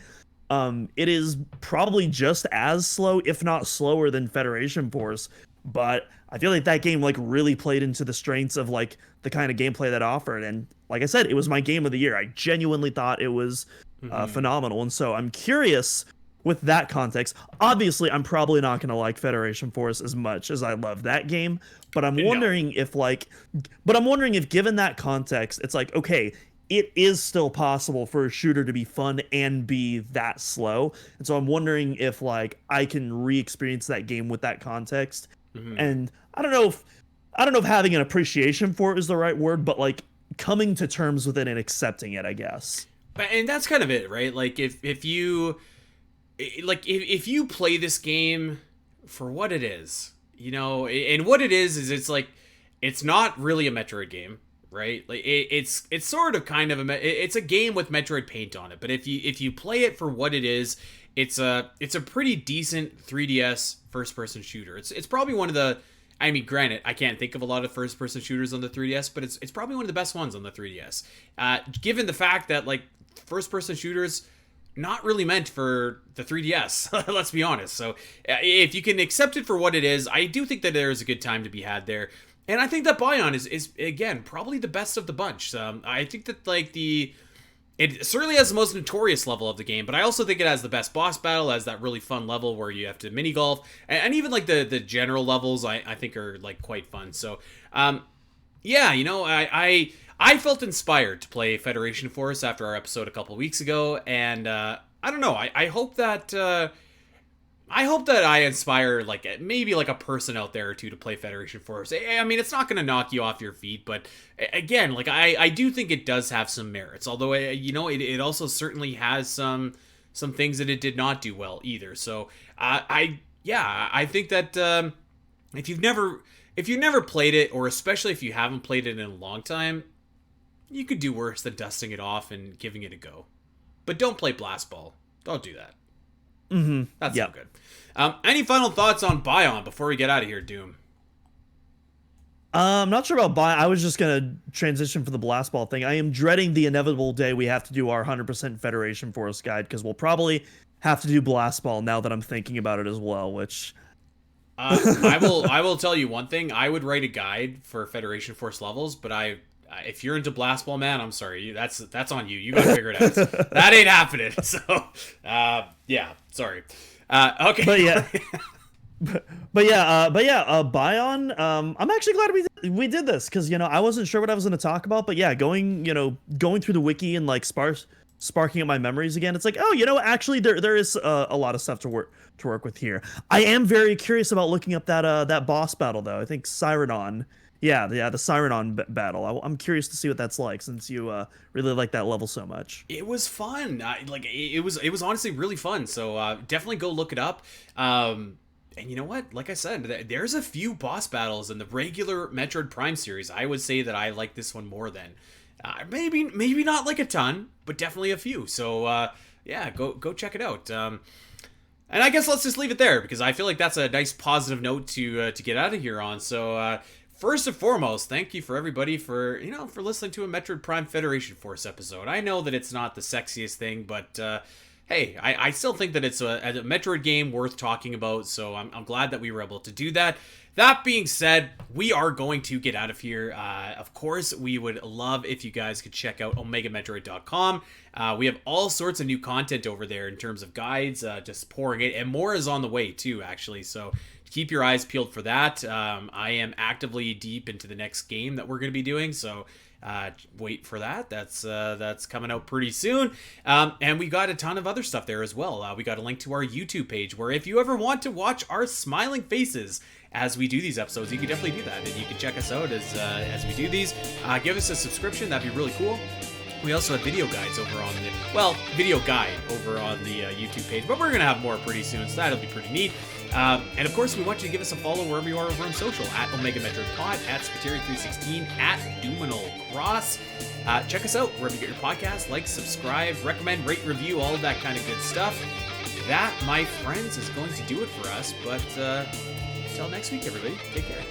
It is probably just as slow, if not slower, than Federation Force, but I feel like that game like really played into the strengths of like the kind of gameplay that offered. And like I said, it was my game of the year. I genuinely thought it was phenomenal. And so I'm curious with that context. Obviously, I'm probably not going to like Federation Force as much as I love that game, but I'm wondering if given that context, it's like, okay, it is still possible for a shooter to be fun and be that slow. And so I'm wondering if like I can re-experience that game with that context. And I don't know if having an appreciation for it is the right word, but like coming to terms with it and accepting it, I guess. And that's kind of it, right? Like if you play this game for what it is, and what it is it's like, it's not really a Metroid game, right? Like it's sort of kind of it's a game with Metroid paint on it. But if you play it for what it is, it's a pretty decent 3DS first person shooter. It's probably one of the, I mean, granted, I can't think of a lot of first person shooters on the 3DS, but it's probably one of the best ones on the 3DS. Given the fact that like first person shooters not really meant for the 3DS, let's be honest. So if you can accept it for what it is, I do think that there is a good time to be had there. And I think that Bion is again, probably the best of the bunch. I think that like it certainly has the most notorious level of the game, but I also think it has the best boss battle, has that really fun level where you have to mini golf, and even like the general levels I think are like quite fun. So yeah, I felt inspired to play Federation Force after our episode a couple weeks ago, and I don't know, I hope that I inspire like maybe like a person out there or two to play Federation Force. I mean, it's not going to knock you off your feet, but again, like I do think it does have some merits. Although it also certainly has some things that it did not do well either. So I think that if you've never played it, or especially if you haven't played it in a long time, you could do worse than dusting it off and giving it a go. But don't play Blast Ball. Don't do that. That's not good. Any final thoughts on Bion before we get out of here, Doom? I'm not sure about Bion. I was just gonna transition for the Blast Ball thing. I am dreading the inevitable day we have to do our 100% Federation Force guide, because we'll probably have to do Blast Ball now that I'm thinking about it as well. Which I will tell you one thing. I would write a guide for Federation Force levels, but I if you're into Blast Ball, man, I'm sorry. That's on you. You gotta figure it out. That ain't happening. So, yeah, sorry. Okay. But yeah. Bion. I'm actually glad we did this because I wasn't sure what I was going to talk about, but yeah, going through the wiki and like sparking up my memories again. It's like, oh, actually there is a lot of stuff to work with here. I am very curious about looking up that boss battle though. I think Sirenon. Yeah, the Sirenon battle. I'm curious to see what that's like since you really like that level so much. It was fun. It was honestly really fun. So definitely go look it up. And you know what? Like I said, there's a few boss battles in the regular Metroid Prime series. I would say that I like this one more than maybe not like a ton, but definitely a few. So yeah, go check it out. And I guess let's just leave it there because I feel like that's a nice positive note to get out of here on. So first and foremost, thank you for everybody for listening to a Metroid Prime Federation Force episode. I know that it's not the sexiest thing, but hey, I still think that it's a Metroid game worth talking about, so I'm glad that we were able to do that. That being said, we are going to get out of here. Of course, we would love if you guys could check out OmegaMetroid.com. We have all sorts of new content over there in terms of guides, just pouring it, and more is on the way too, actually, so keep your eyes peeled for that. I am actively deep into the next game that we're going to be doing, so wait for that. That's coming out pretty soon. And we got a ton of other stuff there as well. We got a link to our YouTube page where if you ever want to watch our smiling faces as we do these episodes, you can definitely do that, and you can check us out as we do these. Give us a subscription. That'd be really cool. We also have video guides over on video guide over on the YouTube page, but we're going to have more pretty soon, so that'll be pretty neat. And of course, we want you to give us a follow wherever you are over on social, at Omega Metroid Pod, at Spiteri316, at Duminal Cross. Check us out wherever you get your podcast. Like, subscribe, recommend, rate, review, all of that kind of good stuff. That, my friends, is going to do it for us. But until next week, everybody, take care.